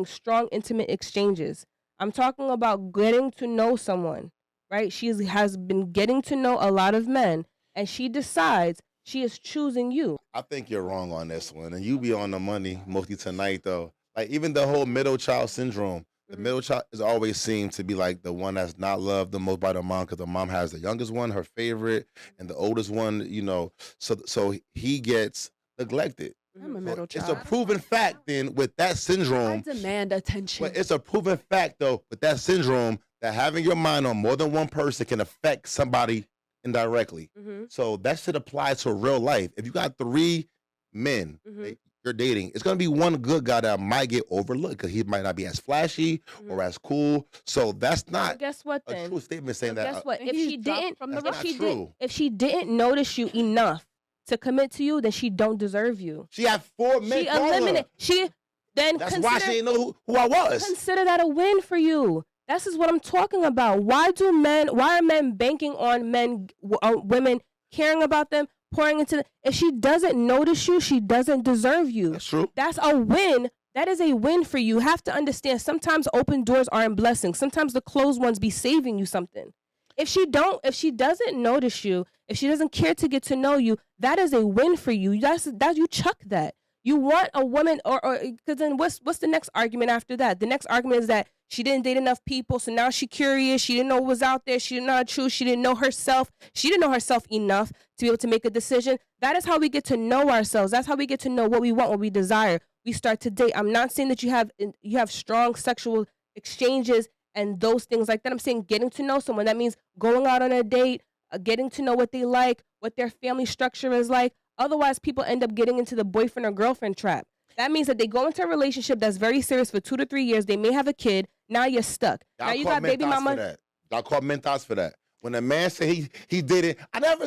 strong, intimate exchanges. I'm talking about getting to know someone, right? She has been getting to know a lot of men, and she decides she is choosing you. I think you're wrong on this one, and you be on the money mostly tonight, though. Like, even the whole middle child syndrome, the middle child is always seen to be like the one that's not loved the most by the mom because the mom has the youngest one, her favorite, and the oldest one, so he gets neglected. I'm a middle It's child. a proven fact then with that syndrome. I demand attention. But it's a proven fact, though, with that syndrome that having your mind on more than one person can affect somebody indirectly. So that should apply to real life. If you got 3 men that you're dating, it's going to be one good guy that might get overlooked because he might not be as flashy or as cool. So that's not guess what, a then? true statement saying that. Guess what? If If she didn't notice you enough to commit to you, then she don't deserve you. She had 4 men. That's why she didn't know who I was. Consider that a win for you. This is what I'm talking about. Why are men banking on women caring about them, pouring into them? If she doesn't notice you, she doesn't deserve you. That's true. That's a win that is a win for you. You have to understand sometimes open doors aren't blessings. Sometimes the closed ones be saving you something. If she doesn't notice you, if she doesn't care to get to know you, that is a win for you. That you chuck that. You want a woman, or because then what's the next argument after that? The next argument is that she didn't date enough people, so now she's curious. She didn't know what was out there. She didn't know the truth. She didn't know herself. She didn't know herself enough to be able to make a decision. That is how we get to know ourselves. That's how we get to know what we want, what we desire. We start to date. I'm not saying that you have strong sexual exchanges and those things like that. I'm saying getting to know someone. That means going out on a date, getting to know what they like, what their family structure is like. Otherwise, people end up getting into the boyfriend or girlfriend trap. That means that they go into a relationship that's very serious for 2 to 3 years. They may have a kid. Now you're stuck. Now you got baby mama. Y'all call mentos for that. When a man say he did it, I never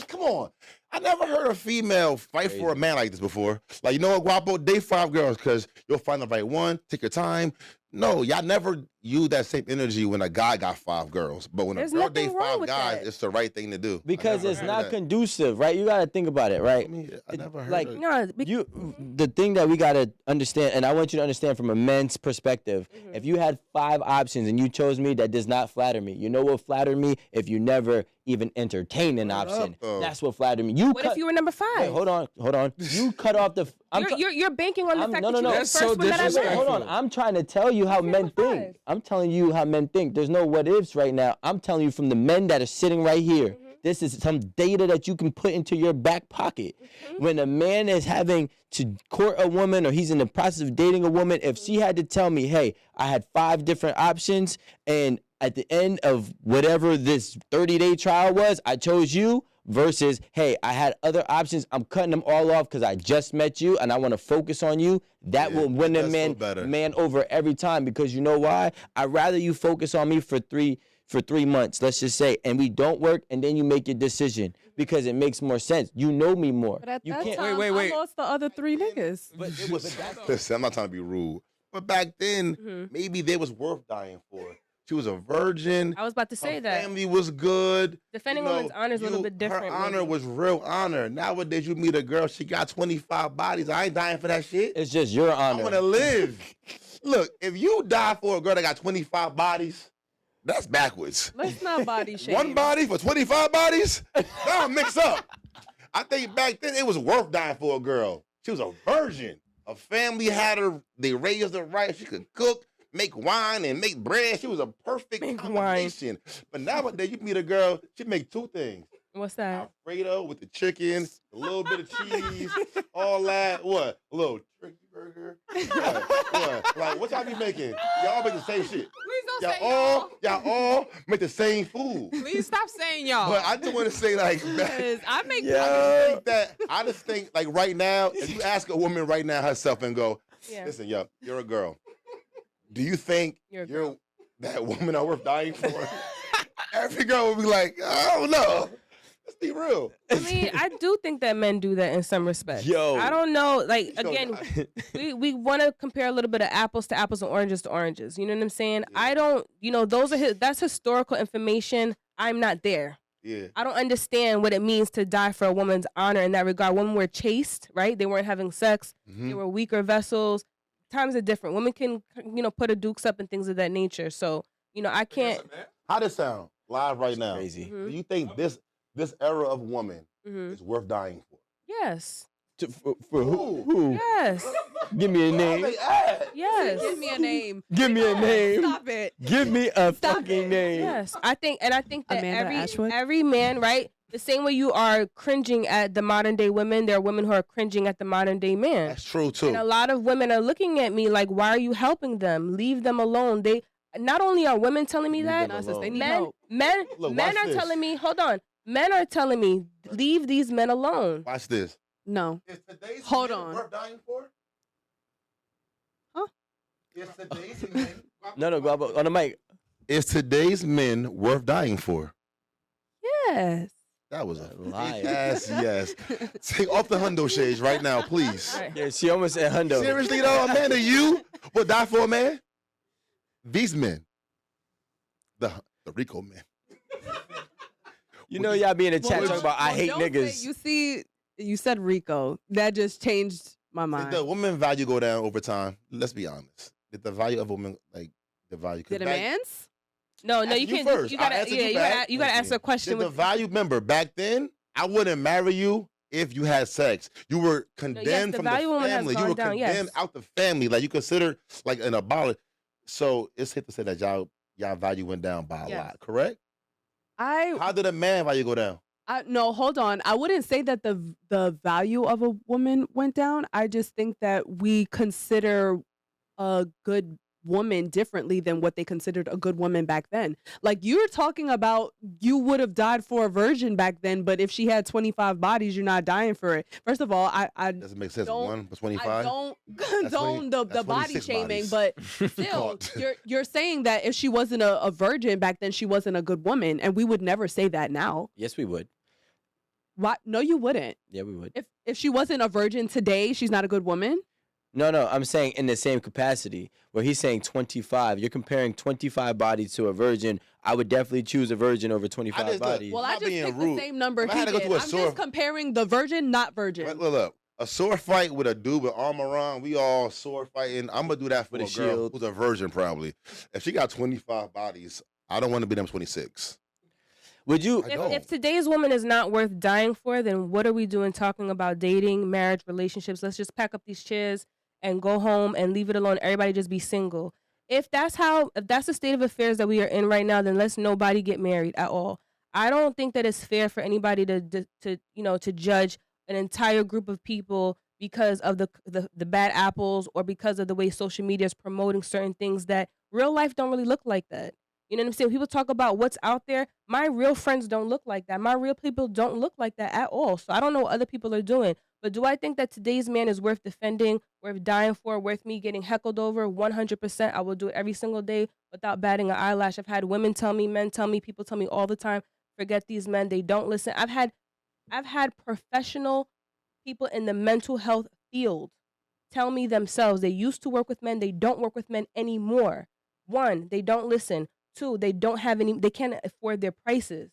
heard a female fight for a man like this before. Like, you know what, Guapo? Date 5 girls because you'll find the right one. Take your time. No, y'all never use that same energy when a guy got 5 girls. But when a girl date 5 guys, it's the right thing to do. Because it's not conducive, right? You got to think about it, right? I never heard like, it. The thing that we got to understand, and I want you to understand from a man's perspective, if you had 5 options and you chose me, that does not flatter me. You know what flattered me? If you never even entertain an option. That's what flattered me. What if you were number 5? Wait, hold on. You cut off the... You're banking on the fact that you were the That's first one that I met. Hold on. I'm trying to tell you how men think. I'm telling you how men think. There's no what ifs right now. I'm telling you from the men that are sitting right here. This is some data that you can put into your back pocket. When a man is having to court a woman or he's in the process of dating a woman, if she had to tell me, hey, I had 5 different options and at the end of whatever this 30-day trial was, I chose you, versus, hey, I had other options. I'm cutting them all off because I just met you and I want to focus on you. That will win a man over every time, because you know why? I'd rather you focus on me for 3 months, let's just say, and we don't work, and then you make your decision because it makes more sense. You know me more. But at you that can't time, I lost the other 3 niggas. Listen, I'm not trying to be rude, but back then, maybe they was worth dying for. She was a virgin. I was about to say that. Family was good. Defending women's honor is a little bit different. Her honor was real honor. Nowadays, you meet a girl, she got 25 bodies. I ain't dying for that shit. It's just your honor. I want to live. Look, if you die for a girl that got 25 bodies, that's backwards. Let's not body shame. 1 body for 25 bodies? That'll mix up. I think back then it was worth dying for a girl. She was a virgin. Her family had her, they raised her right. She could cook, make wine, and make bread. She was a perfect combination. But nowadays, you meet a girl, she make 2 things. What's that? Alfredo with the chicken, a little bit of cheese, all that. What? A little turkey burger. What? Like, what y'all be making? Y'all make the same shit. Please don't say y'all. Y'all all make the same food. Please stop saying y'all. But I just want to say, like, I just think, like, right now, if you ask a woman right now herself and go, listen, yo, you're a girl. Do you think you're that woman are worth dying for? Every girl would be like, I don't know. Let's be real. I mean, I do think that men do that in some respects. Yo. I don't know. Like, again, we want to compare a little bit of apples to apples and oranges to oranges. You know what I'm saying? Yeah. I don't, that's historical information. I'm not there. Yeah. I don't understand what it means to die for a woman's honor in that regard. Women were chaste, right? They weren't having sex. They were weaker vessels. Times are different. Women can, put a dukes up and things of that nature. So, I can't. How does it sound live right now? Crazy. Do you think this era of woman is worth dying for? Yes. For who? Yes. Give me a name. Yes. Give me a name. Give me a name. Stop it. Give me a fucking name. Yes. I think that Amanda every man, right? The same way you are cringing at the modern day women, there are women who are cringing at the modern day man. That's true too. And a lot of women are looking at me like, why are you helping them? Leave them alone. They not only are women telling me that, men are telling me, hold on. Men are telling me, leave these men alone. Watch this. No. Is today's Hold men on. worth dying for? Huh? Is today's men No, go up on the mic. Is today's men worth dying for? Yes. That was a lie. Yes. Take off the hundo shades right now, please. Yeah, she almost said hundo. Seriously though, Amanda, you would die for a man? These men, the Rico men. Y'all be in the chat talking about I hate don't niggas. say- you said Rico. That just changed my mind. Did the woman value go down over time? Let's be honest. Did the value of a woman, like, the value? Did a man's? No, Ask you you can't. first. You I'll gotta, answer yeah, you you back. gotta answer a question. Did the value, remember, back then, I wouldn't marry you if you had sex. You were condemned the from value the woman has family. You gone were down, condemned yes. out the family. Like, you consider like an abolish. So it's safe to say that y'all value went down by a lot, correct? How did a man value go down? No, hold on. I wouldn't say that the value of a woman went down. I just think that we consider a good woman differently than what they considered a good woman back then. Like you're talking about, you would have died for a virgin back then, but if she had 25 bodies, you're not dying for it. First of all, I doesn't make sense. don't- 1 for 25. I don't condone the body 26 shaming, bodies. but still, you're saying that if she wasn't a virgin back then, she wasn't a good woman, and we would never say that now. Yes, we would. Why? No, you wouldn't. Yeah, we would. If she wasn't a virgin today, she's not a good woman. No, I'm saying in the same capacity where he's saying 25. You're comparing 25 bodies to a virgin. I would definitely choose a virgin over 25 bodies. Well, I not just being picked rude. the same number If I he had to go did. to a I'm sword- just comparing the virgin, not virgin. Look, a sword fight with a dude with armor on, we all sword fighting. I'm gonna do that for With a a girl shield. who's a virgin, probably. If she got 25 bodies, I don't want to be them 26. Would you? I don't. If today's woman is not worth dying for, then what are we doing talking about dating, marriage, relationships? Let's just pack up these chairs and go home and leave it alone. Everybody just be single. If that's the state of affairs that we are in right now, then let's nobody get married at all. I don't think that it's fair for anybody to judge an entire group of people because of the bad apples or because of the way social media is promoting certain things that real life don't really look like that. You know what I'm saying? People talk about what's out there. My real friends don't look like that. My real people don't look like that at all. So I don't know what other people are doing. But do I think that today's man is worth defending, worth dying for, worth me getting heckled over? 100%. I will do it every single day without batting an eyelash. I've had women tell me, men tell me, people tell me all the time, forget these men. They don't listen. I've had professional people in the mental health field tell me themselves they used to work with men. They don't work with men anymore. 1, they don't listen. 2, they can't afford their prices.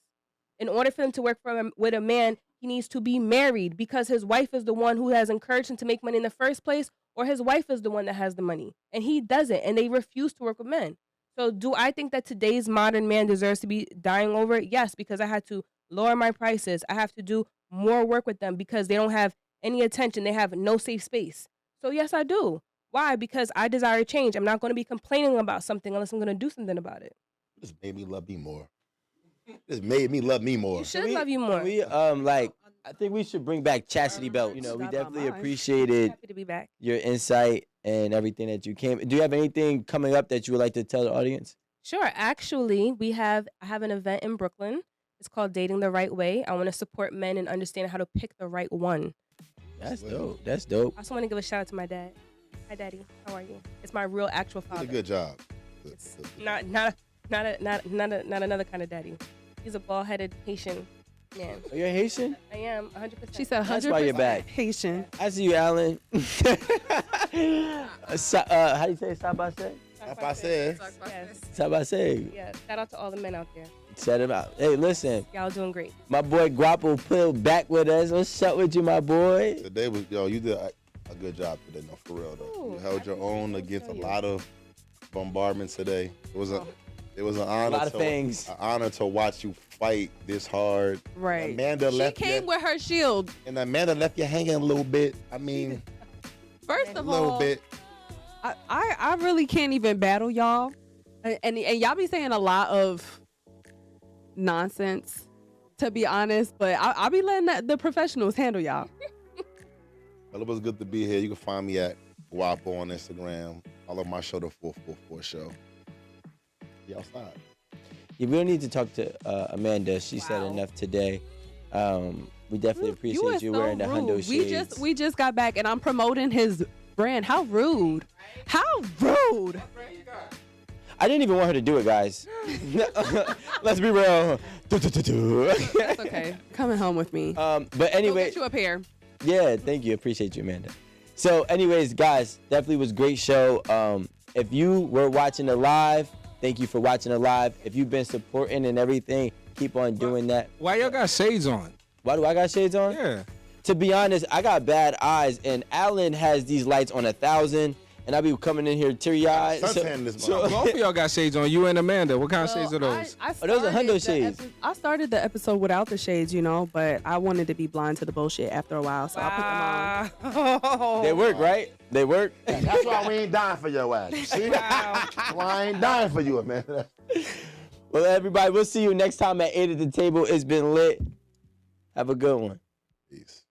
In order for them to work with a man, he needs to be married because his wife is the one who has encouraged him to make money in the first place, or his wife is the one that has the money. And he doesn't, and they refuse to work with men. So do I think that today's modern man deserves to be dying over it? Yes, because I had to lower my prices. I have to do more work with them because they don't have any attention. They have no safe space. So yes, I do. Why? Because I desire change. I'm not going to be complaining about something unless I'm going to do something about it. This made me love me more. This made me love me more. You should love you more. I think we should bring back chastity belt. You know, we definitely appreciated Happy to be back. your insight and everything that you came. Do you have anything coming up that you would like to tell the audience? Sure. Actually, I have an event in Brooklyn. It's called Dating the Right Way. I want to support men and understand how to pick the right one. That's dope. That's dope. I also want to give a shout out to my dad. Hi, Daddy. How are you? It's my real actual father. Did a good job. It's not another kind of daddy. He's a bald-headed Haitian man. Are you Haitian? I am 100%. She said 100% That's why you're back. Haitian. I see you, Alan. How do you say sabase? Yes. Sabase. Yeah. Shout out to all the men out there. Set him out. Hey, listen. Y'all doing great. My boy Guapo Pill back with us. What's up with you, my boy? Today was, you did a good job today, no, for real though. Ooh, You held your own against a you. lot of bombardments today. It was an honor. lot of things. An honor to watch you fight this hard. Right. Amanda She left came you, with her shield. and Amanda left you hanging a little bit. I mean, First a of little all, bit. I really can't even battle y'all. And y'all be saying a lot of nonsense, to be honest, but I'll be letting the professionals handle y'all. Well, it was good to be here. You can find me at Guapo on Instagram. Follow my show, The 444 Show. Be outside. Yeah, we don't need to talk to Amanda. She said enough today. We definitely appreciate you so wearing the hundo rude. shades. We just got back and I'm promoting his brand. How rude. How rude. I didn't even want her to do it, guys. Let's be real. That's okay. Coming home with me. But We'll anyway, get you up here. yeah, thank you. Appreciate you, Amanda. So anyways, guys, definitely was a great show. If you were watching it live, thank you for watching it live. If you've been supporting and everything, keep on doing that. Why y'all got shades on? Why do I got shades on? Yeah. to be honest, I got bad eyes, and Alan has these lights on 1,000, and I be coming in here teary-eyed. Both of y'all got shades on. You and Amanda. What kind of shades are those? Those are Hundo shades. I started the episode without the shades, but I wanted to be blind to the bullshit after a while, so I put them on. They work, right? They work. That's why we ain't dying for your ass. See? That's why I ain't dying for you, Amanda. Well, everybody, we'll see you next time at 8 at the Table. It's been lit. Have a good one. Peace.